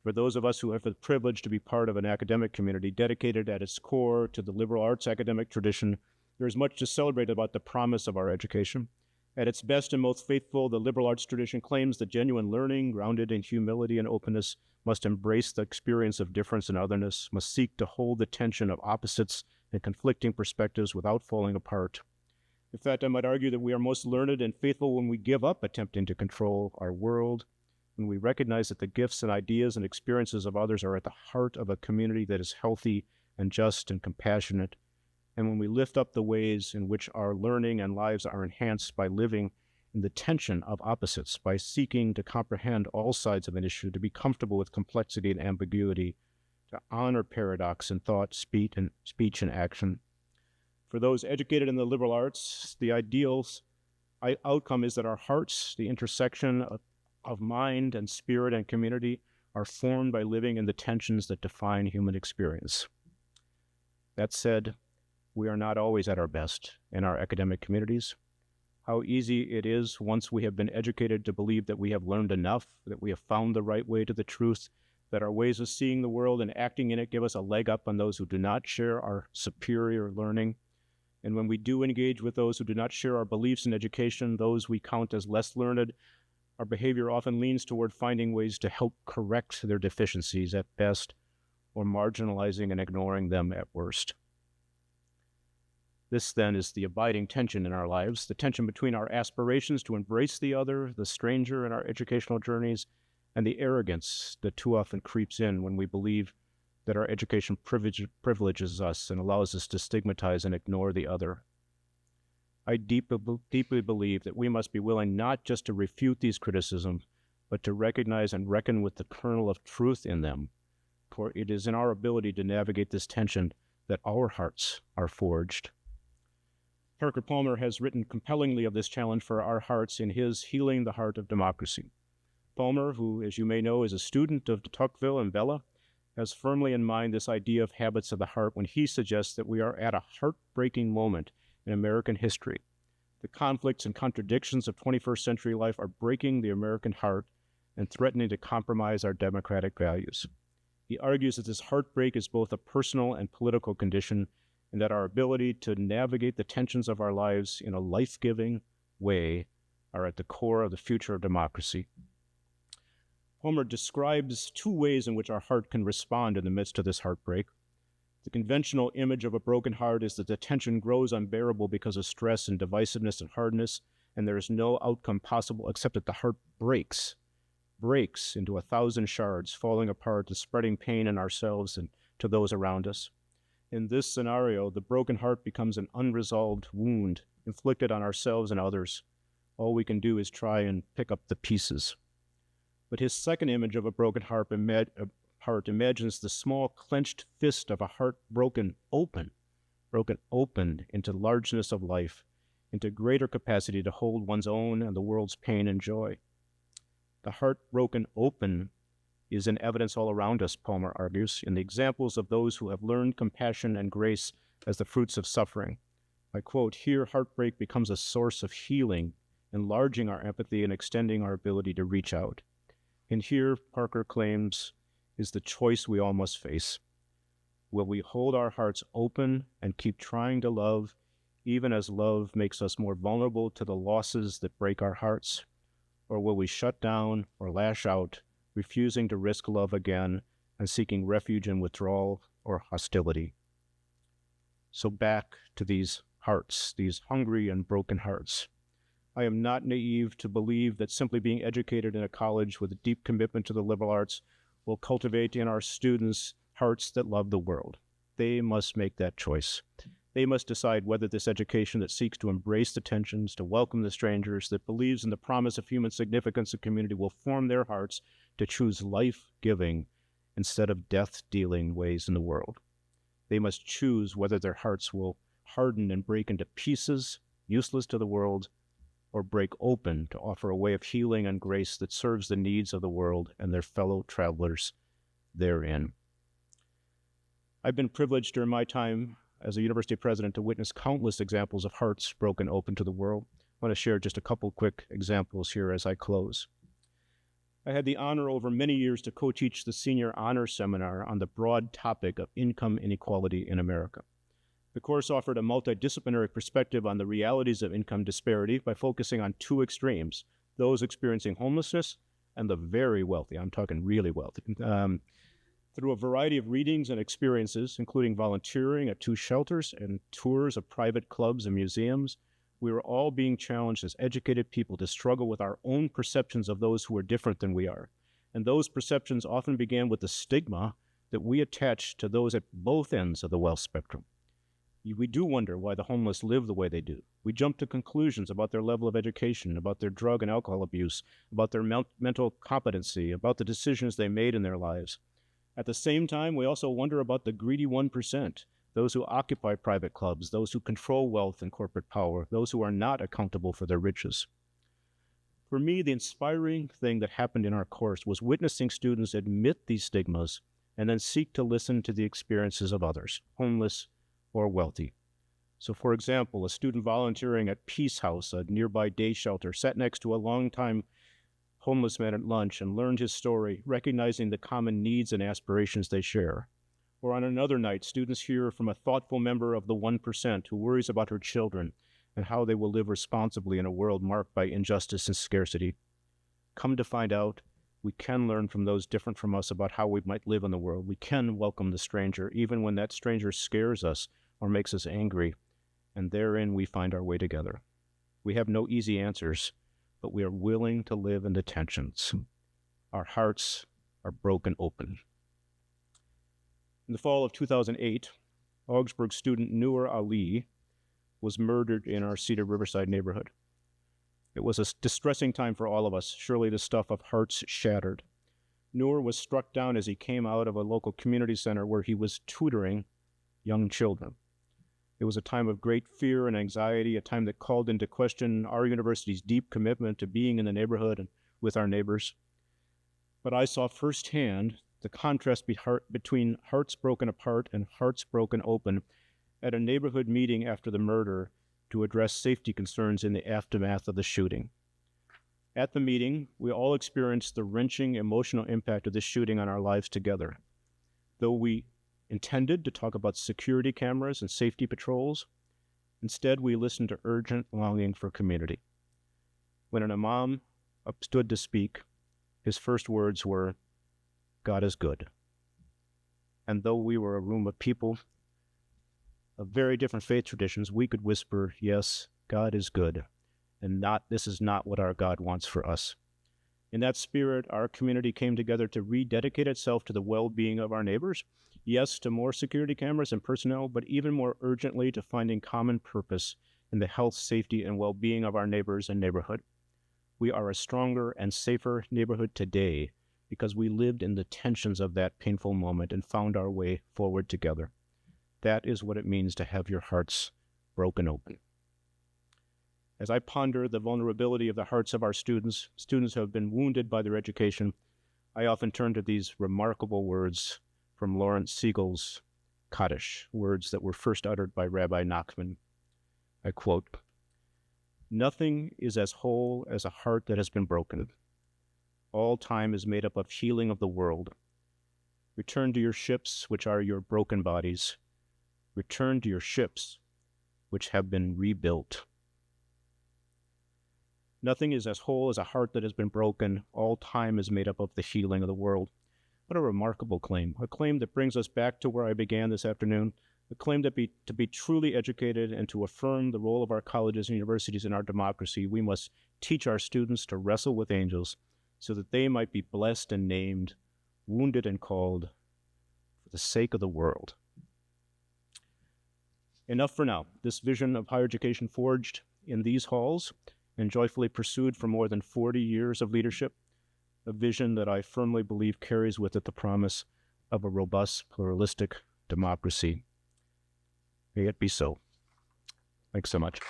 For those of us who have the privilege to be part of an academic community dedicated at its core to the liberal arts academic tradition, there is much to celebrate about the promise of our education. At its best and most faithful, the liberal arts tradition claims that genuine learning, grounded in humility and openness, must embrace the experience of difference and otherness, must seek to hold the tension of opposites and conflicting perspectives without falling apart. In fact, I might argue that we are most learned and faithful when we give up attempting to control our world, when we recognize that the gifts and ideas and experiences of others are at the heart of a community that is healthy and just and compassionate, and when we lift up the ways in which our learning and lives are enhanced by living in the tension of opposites, by seeking to comprehend all sides of an issue, to be comfortable with complexity and ambiguity, to honor paradox in thought, speech, and action. For those educated in the liberal arts, the outcome is that our hearts, the intersection of mind and spirit and community, are formed by living in the tensions that define human experience. That said, we are not always at our best in our academic communities. How easy it is, once we have been educated, to believe that we have learned enough, that we have found the right way to the truth, that our ways of seeing the world and acting in it give us a leg up on those who do not share our superior learning. And when we do engage with those who do not share our beliefs in education, those we count as less learned, our behavior often leans toward finding ways to help correct their deficiencies at best, or marginalizing and ignoring them at worst. This, then, is the abiding tension in our lives, the tension between our aspirations to embrace the other, the stranger in our educational journeys, and the arrogance that too often creeps in when we believe that our education privileges us and allows us to stigmatize and ignore the other. I deeply believe that we must be willing not just to refute these criticisms, but to recognize and reckon with the kernel of truth in them, for it is in our ability to navigate this tension that our hearts are forged. Parker Palmer has written compellingly of this challenge for our hearts in his Healing the Heart of Democracy. Palmer, who, as you may know, is a student of Tocqueville and Bella, has firmly in mind this idea of habits of the heart when he suggests that we are at a heartbreaking moment in American history. The conflicts and contradictions of 21st century life are breaking the American heart and threatening to compromise our democratic values. He argues that this heartbreak is both a personal and political condition, and that our ability to navigate the tensions of our lives in a life-giving way are at the core of the future of democracy. Palmer describes two ways in which our heart can respond in the midst of this heartbreak. The conventional image of a broken heart is that the tension grows unbearable because of stress and divisiveness and hardness, and there is no outcome possible except that the heart breaks into 1,000 shards, falling apart and spreading pain in ourselves and to those around us. In this scenario, the broken heart becomes an unresolved wound inflicted on ourselves and others. All we can do is try and pick up the pieces. But his second image of a broken heart imagines the small clenched fist of a heart broken open into largeness of life, into greater capacity to hold one's own and the world's pain and joy. The heart broken open is in evidence all around us, Palmer argues, in the examples of those who have learned compassion and grace as the fruits of suffering. I quote, "Here heartbreak becomes a source of healing, enlarging our empathy and extending our ability to reach out." And here, Parker claims, is the choice we all must face. Will we hold our hearts open and keep trying to love, even as love makes us more vulnerable to the losses that break our hearts? Or will we shut down or lash out, refusing to risk love again and seeking refuge in withdrawal or hostility? So back to these hearts, these hungry and broken hearts. I am not naive to believe that simply being educated in a college with a deep commitment to the liberal arts will cultivate in our students hearts that love the world. They must make that choice. They must decide whether this education that seeks to embrace the tensions, to welcome the strangers, that believes in the promise of human significance and community will form their hearts to choose life-giving instead of death-dealing ways in the world. They must choose whether their hearts will harden and break into pieces, useless to the world, or break open to offer a way of healing and grace that serves the needs of the world and their fellow travelers therein. I've been privileged during my time as a university president to witness countless examples of hearts broken open to the world. I want to share just a couple quick examples here as I close. I had the honor over many years to co-teach the senior honor seminar on the broad topic of income inequality in America. The course offered a multidisciplinary perspective on the realities of income disparity by focusing on two extremes, those experiencing homelessness and the very wealthy, I'm talking really wealthy. Through a variety of readings and experiences, including volunteering at two shelters and tours of private clubs and museums, we were all being challenged as educated people to struggle with our own perceptions of those who are different than we are. And those perceptions often began with the stigma that we attach to those at both ends of the wealth spectrum. We do wonder why the homeless live the way they do. We jump to conclusions about their level of education, about their drug and alcohol abuse, about their mental competency, about the decisions they made in their lives. At the same time, we also wonder about the greedy 1%, those who occupy private clubs, those who control wealth and corporate power, those who are not accountable for their riches. For me, the inspiring thing that happened in our course was witnessing students admit these stigmas and then seek to listen to the experiences of others, homeless or wealthy. So, for example, a student volunteering at Peace House, a nearby day shelter, sat next to a longtime homeless man at lunch and learned his story, recognizing the common needs and aspirations they share. Or on another night, students hear from a thoughtful member of the 1% who worries about her children and how they will live responsibly in a world marked by injustice and scarcity. Come to find out, we can learn from those different from us about how we might live in the world. We can welcome the stranger, even when that stranger scares us or makes us angry, and therein we find our way together. We have no easy answers, but we are willing to live in the tensions. Our hearts are broken open. In the fall of 2008, Augsburg student Noor Ali was murdered in our Cedar Riverside neighborhood. It was a distressing time for all of us, surely the stuff of hearts shattered. Noor was struck down as he came out of a local community center where he was tutoring young children. It was a time of great fear and anxiety, a time that called into question our university's deep commitment to being in the neighborhood and with our neighbors. But I saw firsthand the contrast between hearts broken apart and hearts broken open at a neighborhood meeting after the murder to address safety concerns in the aftermath of the shooting. At the meeting, we all experienced the wrenching emotional impact of this shooting on our lives together. Though we intended to talk about security cameras and safety patrols, instead we listened to urgent longing for community. When an imam stood to speak, his first words were, "God is good." And though we were a room of people of very different faith traditions, we could whisper, "Yes, God is good, and this is not what our God wants for us." In that spirit, our community came together to rededicate itself to the well-being of our neighbors, yes, to more security cameras and personnel, but even more urgently to finding common purpose in the health, safety, and well-being of our neighbors and neighborhood. We are a stronger and safer neighborhood today because we lived in the tensions of that painful moment and found our way forward together. That is what it means to have your hearts broken open. As I ponder the vulnerability of the hearts of our students who have been wounded by their education, I often turn to these remarkable words from Lawrence Siegel's Kaddish, words that were first uttered by Rabbi Nachman. I quote, "Nothing is as whole as a heart that has been broken. All time is made up of healing of the world. Return to your ships, which are your broken bodies. Return to your ships, which have been rebuilt." Nothing is as whole as a heart that has been broken. All time is made up of the healing of the world. What a remarkable claim. A claim that brings us back to where I began this afternoon. A claim that to be truly educated and to affirm the role of our colleges and universities in our democracy, we must teach our students to wrestle with angels so that they might be blessed and named, wounded and called, for the sake of the world. Enough for now. This vision of higher education forged in these halls and joyfully pursued for more than 40 years of leadership, a vision that I firmly believe carries with it the promise of a robust, pluralistic democracy. May it be so. Thanks so much.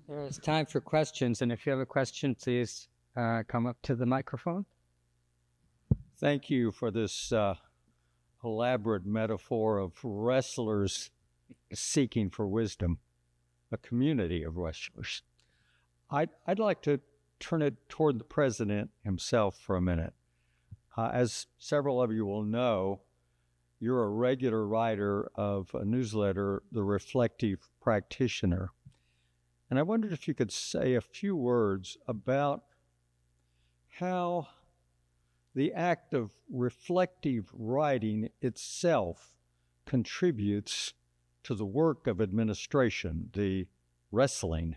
There's time for questions, and if you have a question, please come up to the microphone. Thank you for this elaborate metaphor of wrestlers seeking for wisdom, a community of wrestlers. I'd like to turn it toward the president himself for a minute. As several of you will know, you're a regular writer of a newsletter, The Reflective Practitioner. And I wondered if you could say a few words about how the act of reflective writing itself contributes to the work of administration, the wrestling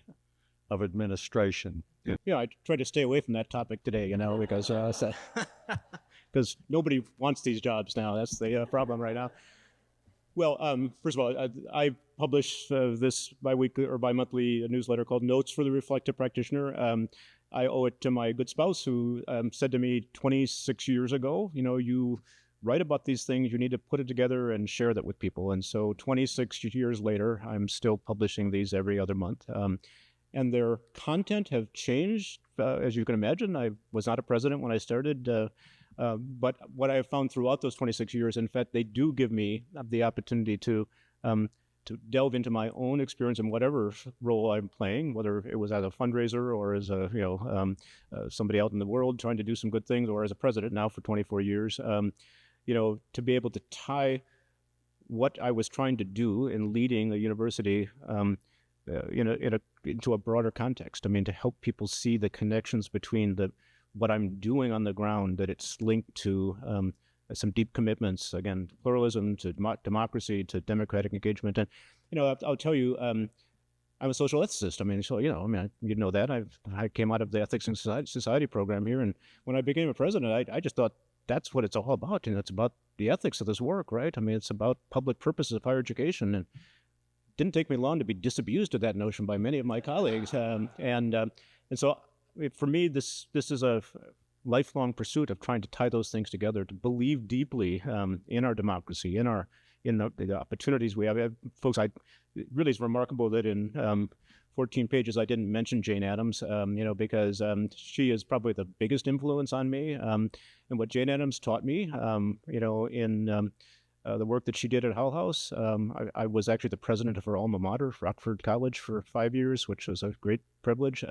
of administration. Yeah, I try to stay away from that topic today, because because nobody wants these jobs now. That's the problem right now. Well, first of all, I publish this bi-weekly or bi-monthly newsletter called Notes for the Reflective Practitioner. I owe it to my good spouse who said to me 26 years ago, you write about these things, you need to put it together and share that with people. And so 26 years later, I'm still publishing these every other month. And their content have changed, as you can imagine. I was not a president when I started, but what I have found throughout those 26 years, in fact, they do give me the opportunity to delve into my own experience in whatever role I'm playing, whether it was as a fundraiser or as a somebody out in the world trying to do some good things, or as a president now for 24 years. To be able to tie what I was trying to do in leading a university into a broader context. I mean, to help people see the connections between what I'm doing on the ground, that it's linked to some deep commitments, again, to pluralism, to democracy, to democratic engagement. And, I'll tell you, I'm a social ethicist. I mean, so, you know that. I came out of the Ethics and Society program here, and when I became a president, I just thought that's what it's all about. It's about the ethics of this work, right? I mean, it's about public purposes of higher education. And it didn't take me long to be disabused of that notion by many of my colleagues. And so for me, this is a lifelong pursuit of trying to tie those things together, to believe deeply in our democracy, in the opportunities we have. Folks, it really is remarkable that in 14 pages I didn't mention Jane Addams, because she is probably the biggest influence on me. And what Jane Addams taught me, in the work that she did at Hull House. I was actually the president of her alma mater, Rockford College, for 5 years, which was a great privilege.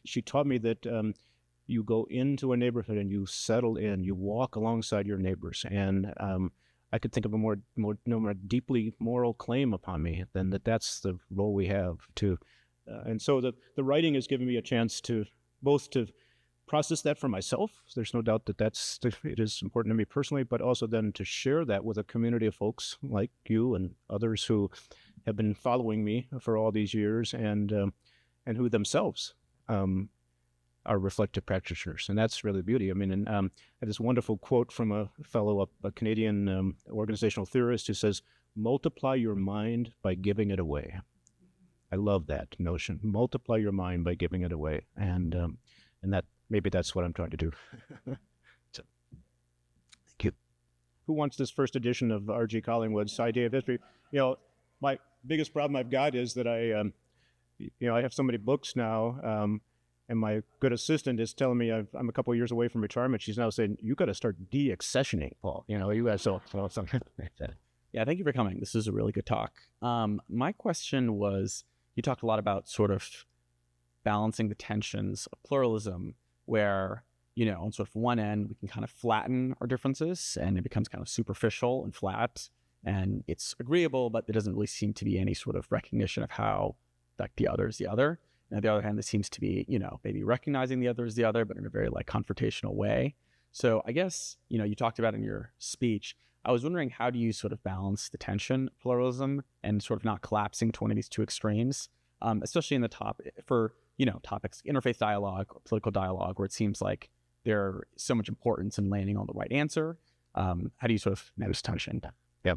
She taught me that you go into a neighborhood and you settle in, you walk alongside your neighbors. And I could think of a more deeply moral claim upon me than that's the role we have to. And so the writing has given me a chance to both to process that for myself. There's no doubt that it is important to me personally, but also then to share that with a community of folks like you and others who have been following me for all these years, and who themselves are reflective practitioners. And that's really the beauty. I mean, I have this wonderful quote from a Canadian organizational theorist who says, "Multiply your mind by giving it away." I love that notion. Multiply your mind by giving it away. And that maybe that's what I'm trying to do. So, thank you. Who wants this first edition of R.G. Collingwood's Idea of History? My biggest problem I've got is that I have so many books now, and my good assistant is telling me I'm a couple of years away from retirement. She's now saying, "You got to start de-accessioning, Paul." You got something like that. Yeah, thank you for coming. This is a really good talk. My question was, you talked a lot about sort of balancing the tensions of pluralism, where, on sort of one end, we can kind of flatten our differences and it becomes kind of superficial and flat and it's agreeable, but there doesn't really seem to be any sort of recognition of how like the other is the other. And on the other hand, there seems to be, maybe recognizing the other is the other, but in a very confrontational way. So I guess, you talked about in your speech, I was wondering, how do you sort of balance the tension of pluralism and sort of not collapsing to one of these two extremes, especially in the topics, interfaith dialogue or political dialogue, where it seems like, there's so much importance in landing on the right answer. How do you sort of manage tension? Yeah.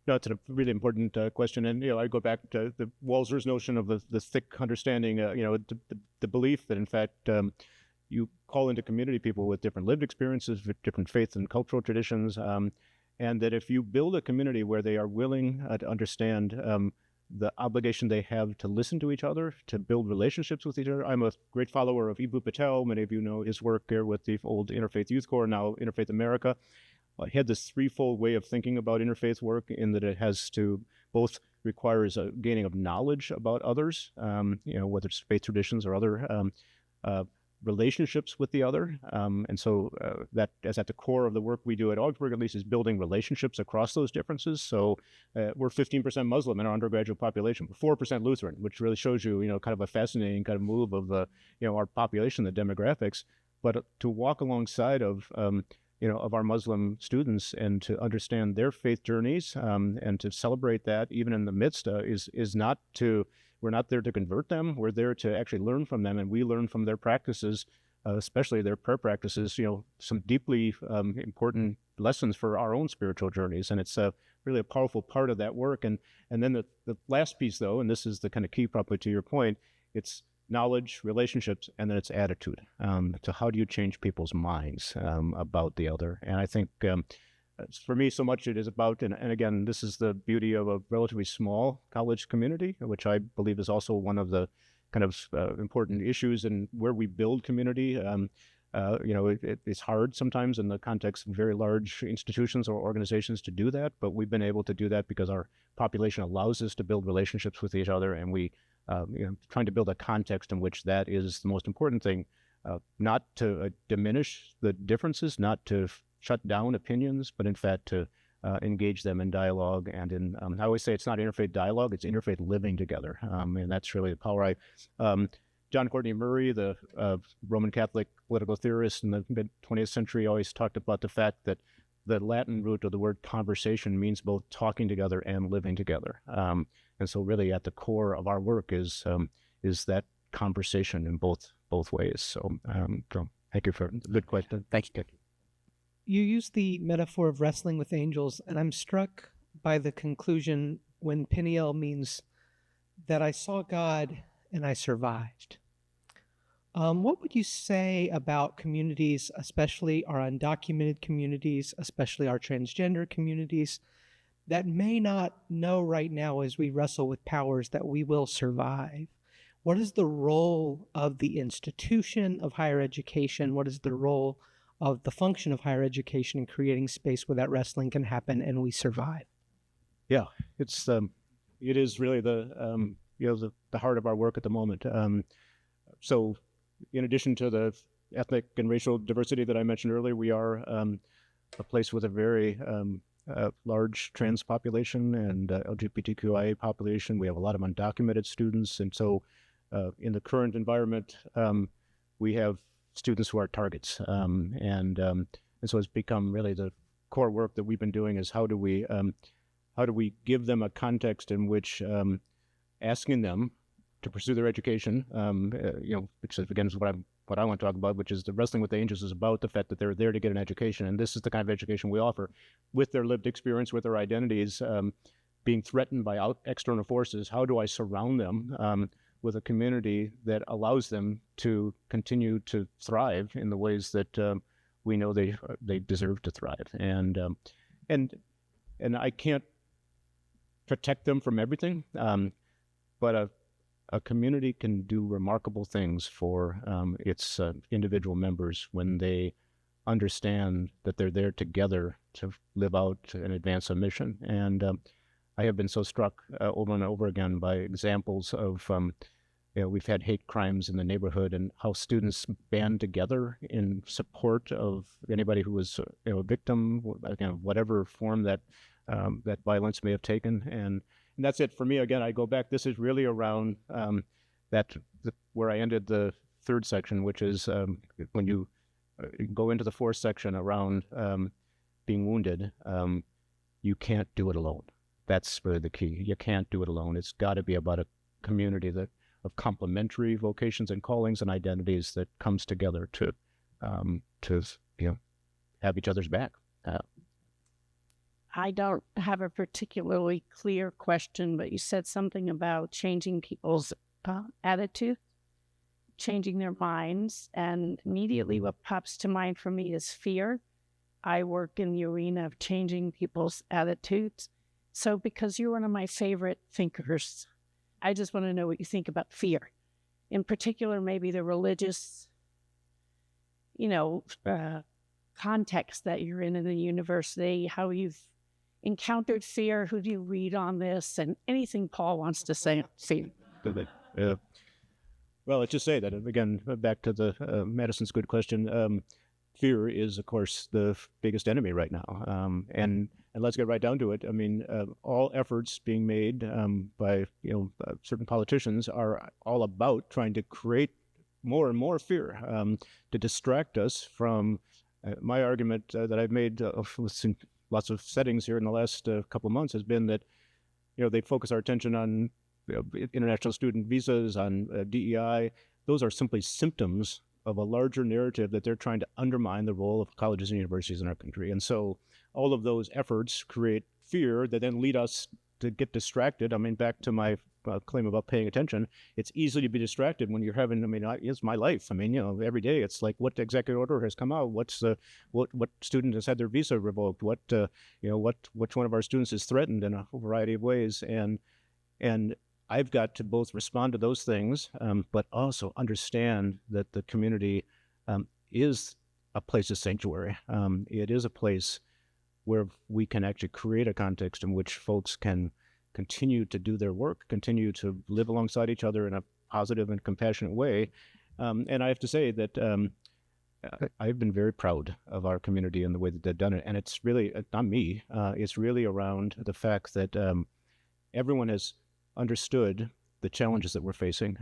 No, it's a really important question. And, I go back to the Walzer's notion of the thick understanding, the belief that, in fact, you call into community people with different lived experiences, with different faiths and cultural traditions, and that if you build a community where they are willing to understand the obligation they have to listen to each other, to build relationships with each other. I'm a great follower of Eboo Patel. Many of you know his work here with the old Interfaith Youth Corps, now Interfaith America. He had this threefold way of thinking about interfaith work, in that it has to both requires a gaining of knowledge about others, whether it's faith traditions or other relationships with the other. And so that is at the core of the work we do at Augsburg, at least, is building relationships across those differences. So we're 15% Muslim in our undergraduate population, we're 4% Lutheran, which really shows you, kind of a fascinating kind of move of, our population, the demographics. But to walk alongside of our Muslim students and to understand their faith journeys and to celebrate that even in the midst is not to, we're not there to convert them. We're there to actually learn from them, and we learn from their practices, especially their prayer practices, some deeply important lessons for our own spiritual journeys. And it's really a powerful part of that work. And then the last piece, though, and this is the kind of key probably to your point, it's knowledge, relationships, and then it's attitude. To how do you change people's minds about the other? And I think for me, so much it is about, and again, this is the beauty of a relatively small college community, which I believe is also one of the kind of important issues in where we build community. It's hard sometimes in the context of very large institutions or organizations to do that, but we've been able to do that because our population allows us to build relationships with each other, and we trying to build a context in which that is the most important thing, not to diminish the differences, not to shut down opinions, but in fact to engage them in dialogue. And in, I always say it's not interfaith dialogue, it's interfaith living together. And that's really the power. John Courtney Murray, the Roman Catholic political theorist in the mid-20th century, always talked about the fact that the Latin root of the word conversation means both talking together and living together. And so really at the core of our work is that conversation in both ways. So thank you for the good question. Thank you. You use the metaphor of wrestling with angels, and I'm struck by the conclusion when Peniel means that I saw God and I survived. What would you say about communities, especially our undocumented communities, especially our transgender communities, that may not know right now as we wrestle with powers that we will survive? What is the role of the institution of higher education? What is the role of the function of higher education in creating space where that wrestling can happen and we survive? Yeah, it is really the heart of our work at the moment. So in addition to the ethnic and racial diversity that I mentioned earlier, we are a place with a very large trans population and LGBTQIA population. We have a lot of undocumented students. And so in the current environment, we have students who are targets. And so it's become really the core work that we've been doing is how do we give them a context in which asking them to pursue their education, which again is what I want to talk about, which is the wrestling with the angels is about the fact that they're there to get an education. And this is the kind of education we offer with their lived experience, with their identities, being threatened by external forces. How do I surround them with a community that allows them to continue to thrive in the ways that we know they deserve to thrive? And I can't protect them from everything, but a community can do remarkable things for its individual members when they understand that they're there together to live out and advance a mission. And I have been so struck over and over again by examples of, we've had hate crimes in the neighborhood and how students band together in support of anybody who was a victim, whatever form that violence may have taken. And that's it for me. Again, I go back. This is really around where I ended the third section, which is when you go into the fourth section around being wounded, you can't do it alone. That's really the key. You can't do it alone. It's got to be about a community of complementary vocations and callings and identities that comes together to to, have each other's back. I don't have a particularly clear question, but you said something about changing people's attitude, changing their minds, and immediately what pops to mind for me is fear. I work in the arena of changing people's attitudes. So because you're one of my favorite thinkers, I just want to know what you think about fear. In particular, maybe the religious, context that you're in the university, how you've encountered fear, who do you read on this, and anything Paul wants to say on fear. Well, let's just say that, again, back to the Madison's good question, fear is, of course, the biggest enemy right now. And let's get right down to it. I mean, all efforts being made by certain politicians are all about trying to create more and more fear to distract us from my argument that I've made in lots of settings here in the last couple of months has been that they focus our attention on international student visas, on DEI. Those are simply symptoms of a larger narrative that they're trying to undermine the role of colleges and universities in our country. And so all of those efforts create fear that then lead us to get distracted. I mean, back to my claim about paying attention, it's easy to be distracted when you're having, it's my life. Every day it's like, what executive order has come out? What student has had their visa revoked? Which one of our students is threatened in a variety of ways? And I've got to both respond to those things, but also understand that the community is a place of sanctuary. It is a place where we can actually create a context in which folks can continue to do their work, continue to live alongside each other in a positive and compassionate way. And I have to say that I've been very proud of our community and the way that they've done it. And it's really, not me, it's really around the fact that everyone has understood the challenges that we're facing.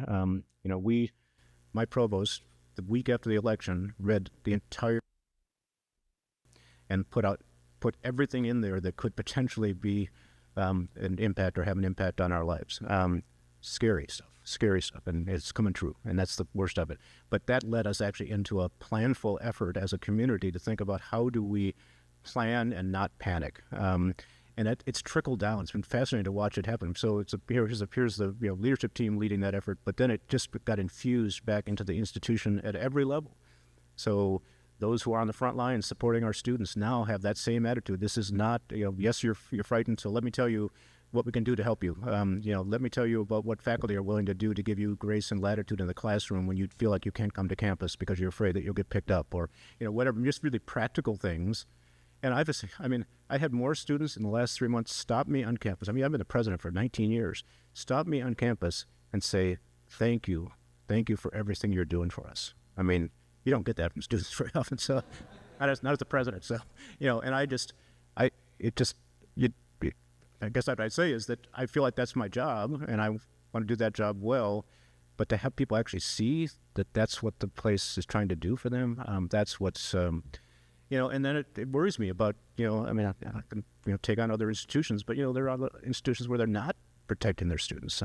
My provost, the week after the election, read the entire and put everything in there that could potentially be an impact or have an impact on our lives. Scary stuff, and it's coming true, and that's the worst of it. But that led us actually into a planful effort as a community to think about how do we plan and not panic. And it's trickled down. It's been fascinating to watch it happen. So here's the leadership team leading that effort, but then it just got infused back into the institution at every level. So those who are on the front line supporting our students now have that same attitude. This is not, yes, you're frightened, so let me tell you what we can do to help you. Let me tell you about what faculty are willing to do to give you grace and latitude in the classroom when you feel like you can't come to campus because you're afraid that you'll get picked up, or whatever, just really practical things. And I had more students in the last 3 months stop me on campus. I've been the president for 19 years. Stop me on campus and say, thank you for everything you're doing for us. You don't get that from students very often. So, not as the president. So, and I guess what I'd say is that I feel like that's my job, and I want to do that job well. But to have people actually see that that's what the place is trying to do for them, that's what's, and then it worries me about, I can, take on other institutions, but, there are other institutions where they're not protecting their students,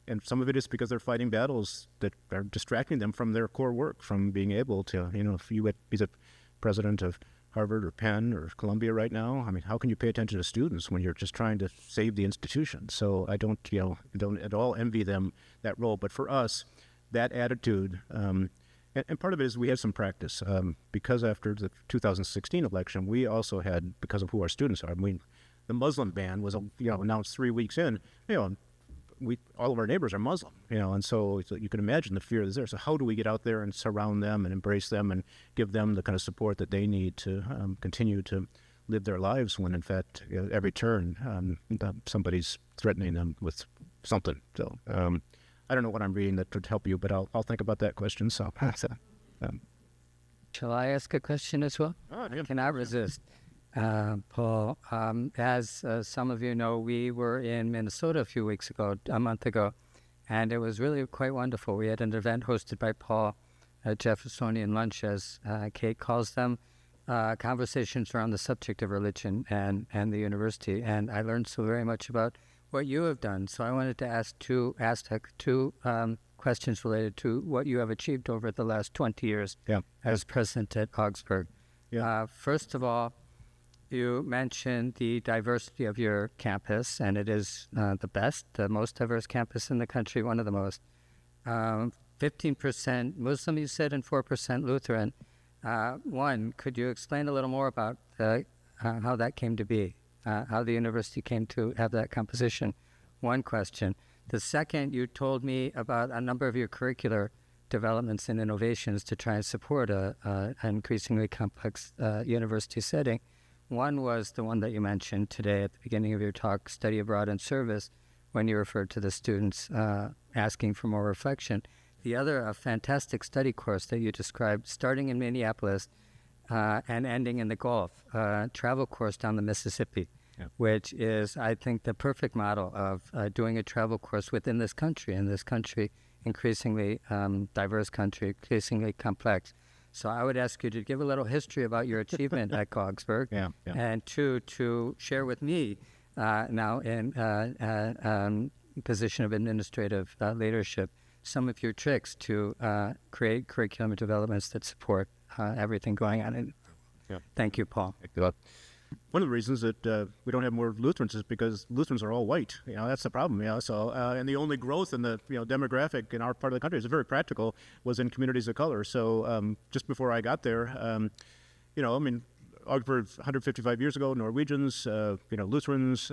and some of it is because they're fighting battles that are distracting them from their core work, from being able to, if you would be the president of Harvard or Penn or Columbia right now, how can you pay attention to students when you're just trying to save the institution? So I don't at all envy them that role. But for us, that attitude, and part of it is we had some practice, because after the 2016 election, we also had, because of who our students are, the Muslim ban was announced 3 weeks in, all of our neighbors are Muslim, and so you can imagine the fear that's there. So how do we get out there and surround them and embrace them and give them the kind of support that they need to continue to live their lives when, in fact, every turn somebody's threatening them with something. So I don't know what I'm reading that would help you, but I'll think about that question. So, Shall I ask a question as well? Oh, yeah. Can I resist? Paul, as some of you know, we were in Minnesota a month ago, and it was really quite wonderful. We had an event hosted by Paul, Jeffersonian lunch, as Kate calls them, conversations around the subject of religion and the university, and I learned so very much about what you have done. So I wanted to ask two questions related to what you have achieved over the last 20 years Yeah. as president at Augsburg. Yeah. First of all, you mentioned the diversity of your campus, and it is the best, the most diverse campus in the country, one of the most. 15% Muslim, you said, and 4% Lutheran. One, could you explain a little more about how that came to be, how the university came to have that composition? One question. The second, you told me about a number of your curricular developments and innovations to try and support an increasingly complex university setting. One was the one that you mentioned today at the beginning of your talk, study abroad and service, when you referred to the students asking for more reflection. The other, a fantastic study course that you described, starting in Minneapolis and ending in the Gulf, travel course down the Mississippi, which is, I think, the perfect model of doing a travel course within this country, increasingly diverse country, increasingly complex. So I would ask you to give a little history about your achievement at Augsburg, and two, to share with me now in position of administrative leadership, some of your tricks to create curriculum developments that support everything going on. Thank you, Paul. One of the reasons that we don't have more Lutherans is because Lutherans are all white. That's the problem. So, and the only growth in the demographic in our part of the country is very practical, was in communities of color. So just before I got there, Augsburg 155 years ago, Norwegians, Lutherans,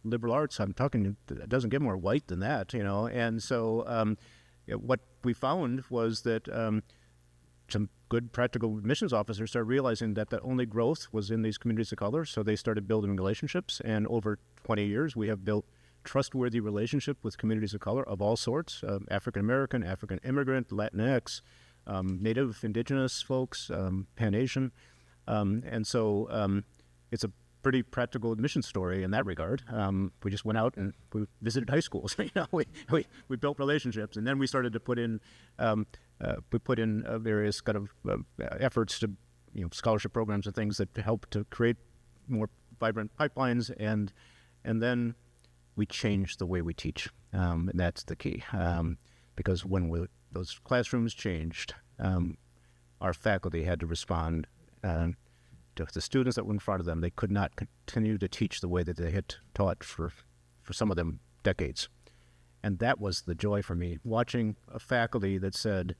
liberal arts. I'm talking, it doesn't get more white than that, And so what we found was that some good practical missions officers started realizing that the only growth was in these communities of color, so they started building relationships, and over 20 years we have built trustworthy relationship with communities of color of all sorts, African American, African immigrant, Latinx, Native, Indigenous folks, Pan-Asian, and so it's a pretty practical admission story in that regard. We just went out and we visited high schools. We built relationships, and then we started to put in various kind of efforts to scholarship programs and things that help to create more vibrant pipelines, and then we changed the way we teach, and that's the key, because when those classrooms changed, our faculty had to respond to the students that were in front of them. They could not continue to teach the way that they had taught for some of them decades. And that was the joy for me, watching a faculty that said,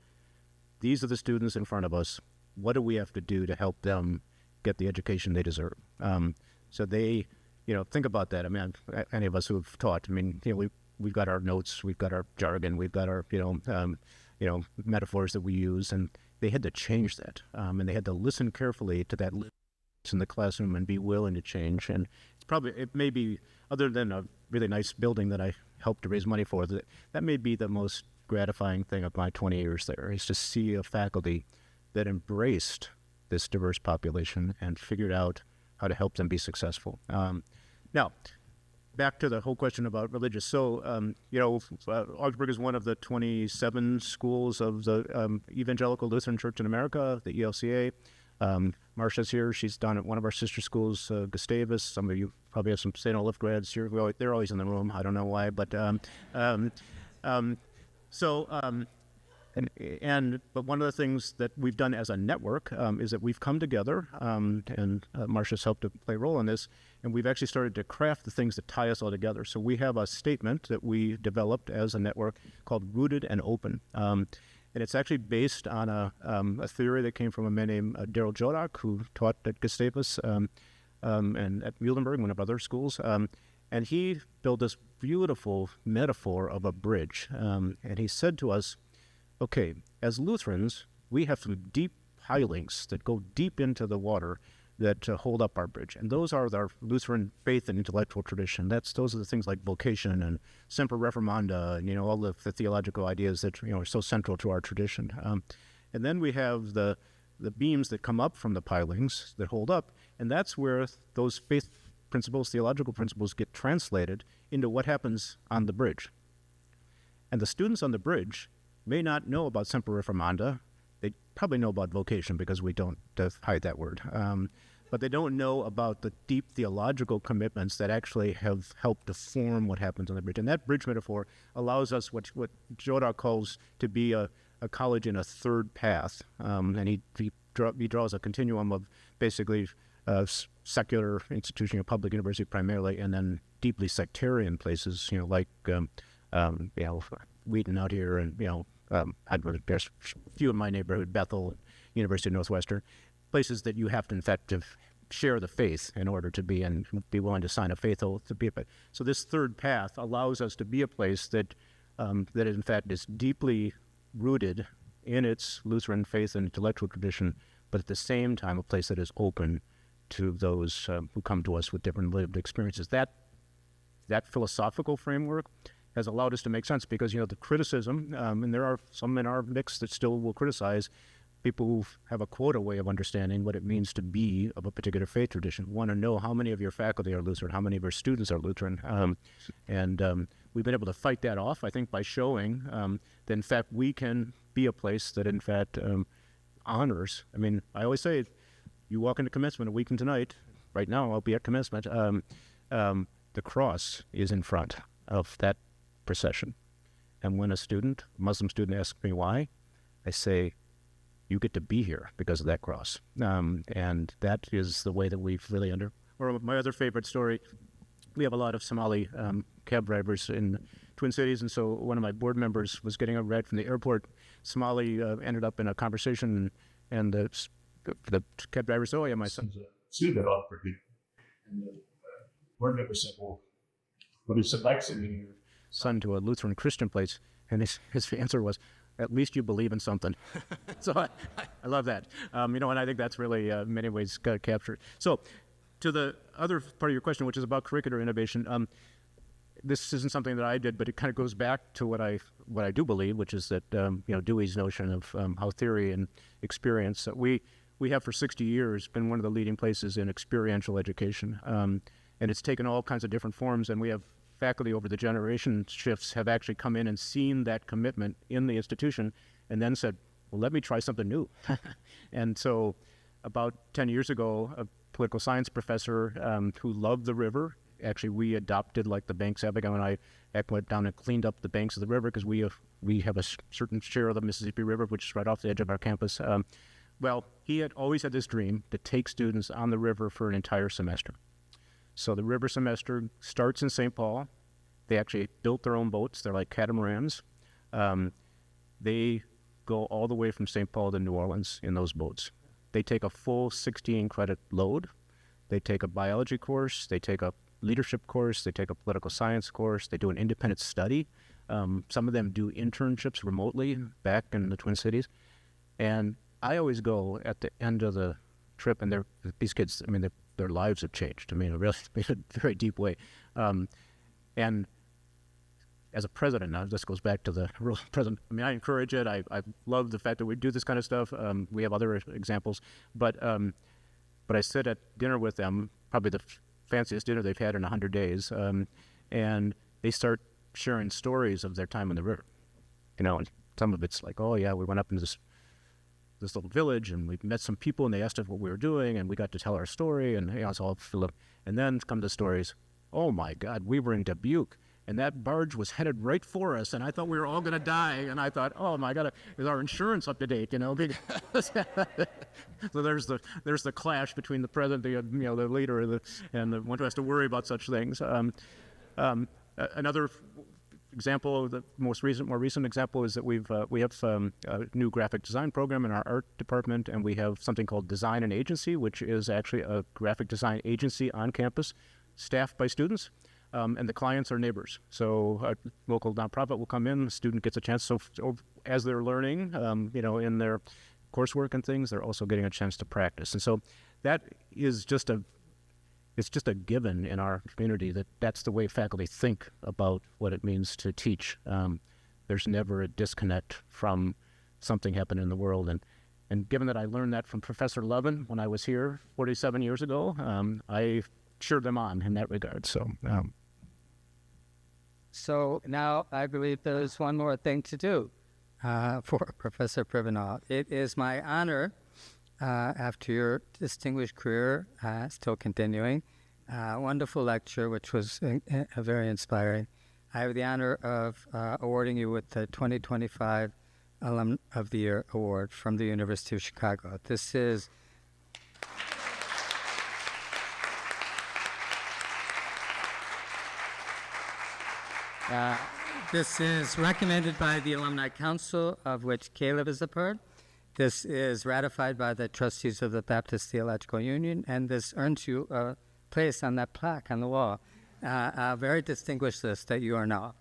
these are the students in front of us. What do we have to do to help them get the education they deserve? So they, think about that. I mean, any of us who have taught, we've got our notes, we've got our jargon, we've got our, metaphors that we use, and they had to change that. And they had to listen carefully to that in the classroom and be willing to change. And it may be, other than a really nice building that I helped to raise money for, that may be the most gratifying thing of my 20 years there, is to see a faculty that embraced this diverse population and figured out how to help them be successful. Now, back to the whole question about religious. So, Augsburg is one of the 27 schools of the Evangelical Lutheran Church in America, the ELCA. Marcia's here. She's down at one of our sister schools, Gustavus. Some of you probably have some St. Olaf grads here. They're always in the room. I don't know why, but but one of the things that we've done as a network is that we've come together, and Marcia's helped to play a role in this, and we've actually started to craft the things that tie us all together. So we have a statement that we developed as a network called Rooted and Open. And it's actually based on a theory that came from a man named Daryl Jodak, who taught at Gustavus and at Muhlenberg, one of other schools. And he built this beautiful metaphor of a bridge. And he said to us, okay, as Lutherans, we have some deep pilings that go deep into the water that hold up our bridge. And those are our Lutheran faith and intellectual tradition. Those are the things like vocation and semper reformanda, and all the theological ideas that are so central to our tradition. And then we have the beams that come up from the pilings that hold up, and that's where those faith principles, theological principles, get translated into what happens on the bridge. And the students on the bridge may not know about semper reformanda. They probably know about vocation because we don't hide that word. but they don't know about the deep theological commitments that actually have helped to form what happens on the bridge. And that bridge metaphor allows us what Joda calls to be a college in a third path. And he draws a continuum of basically secular institution, a public university primarily, and then deeply sectarian places, like Wheaton out here, and there's a few in my neighborhood, Bethel, University of Northwestern, places that you have to in fact to share the faith in order to be willing to sign a faith oath to be. So this third path allows us to be a place that in fact is deeply rooted in its Lutheran faith and intellectual tradition, but at the same time a place that is open to those who come to us with different lived experiences. That philosophical framework has allowed us to make sense, because the criticism, and there are some in our mix that still will criticize people who have a quota way of understanding what it means to be of a particular faith tradition, want to know how many of your faculty are Lutheran, how many of your students are Lutheran, and we've been able to fight that off, I think, by showing that in fact we can be a place that in fact honors. I mean, I always say, you walk into commencement a week from tonight, right now I'll be at commencement, the cross is in front of that procession. And when a Muslim student asks me why, I say, you get to be here because of that cross. And that is the way that we've really or my other favorite story, we have a lot of Somali cab drivers in Twin Cities, and so one of my board members was getting a ride from the airport. Somali ended up in a conversation, and the cab driver said, "Oh yeah, my son's a student at Augsburg." And the board member said, "Well, what is it like sending your son to a Lutheran Christian place?" And his answer was, "At least you believe in something." So I love that. And I think that's really, in many ways, captured. So to the other part of your question, which is about curricular innovation, this isn't something that I did, but it kind of goes back to what I do believe, which is that, Dewey's notion of how theory and experience, we have for 60 years been one of the leading places in experiential education. And it's taken all kinds of different forms, and we have faculty over the generation shifts have actually come in and seen that commitment in the institution and then said, well, let me try something new. And so about 10 years ago, a political science professor who loved the river, actually we adopted, like the banks, Abigail and I went down and cleaned up the banks of the river because we have a certain share of the Mississippi River, which is right off the edge of our campus. Well, he had always had this dream to take students on the river for an entire semester. So the river semester starts in St. Paul. They actually built their own boats. They're like catamarans. They go all the way from St. Paul to New Orleans in those boats. They take a full 16-credit load. They take a biology course. They take a leadership course. They take a political science course. They do an independent study. Some of them do internships remotely back in the Twin Cities. And I always go at the end of the trip, and these kids, their lives have changed. In a very deep way. And as a president, now this goes back to the real president. I encourage it. I love the fact that we do this kind of stuff. We have other examples, but I sit at dinner with them, probably the fanciest dinner they've had in 100 days, and they start sharing stories of their time on the river. And some of it's like, oh yeah, we went up into this little village and we met some people and they asked us what we were doing and we got to tell our story and it's all filled up. And then come the stories, oh my God, we were in Dubuque and that barge was headed right for us and I thought we were all going to die. And I thought, oh my God, is our insurance up to date? So there's the clash between the president, the leader, and the one who has to worry about such things. Another example, the more recent example is that we have a new graphic design program in our art department, and we have something called Design and Agency, which is actually a graphic design agency on campus, staffed by students, and the clients are neighbors. So a local nonprofit will come in, the student gets a chance. So as they're learning, in their coursework and things, they're also getting a chance to practice. And so that is it's just a given in our community that's the way faculty think about what it means to teach. There's never a disconnect from something happening in the world. And given that I learned that from Professor Levin when I was here 47 years ago, I cheered them on in that regard. So now I believe there's one more thing to do for Professor Pribbenow. It is my honor after your distinguished career, still continuing. Wonderful lecture, which was very inspiring. I have the honor of awarding you with the 2025 Alum of the Year Award from the University of Chicago. This is recommended by the Alumni Council, of which Caleb is a part. This is ratified by the trustees of the Baptist Theological Union, and this earns you a place on that plaque on the wall. A very distinguished list that you are now.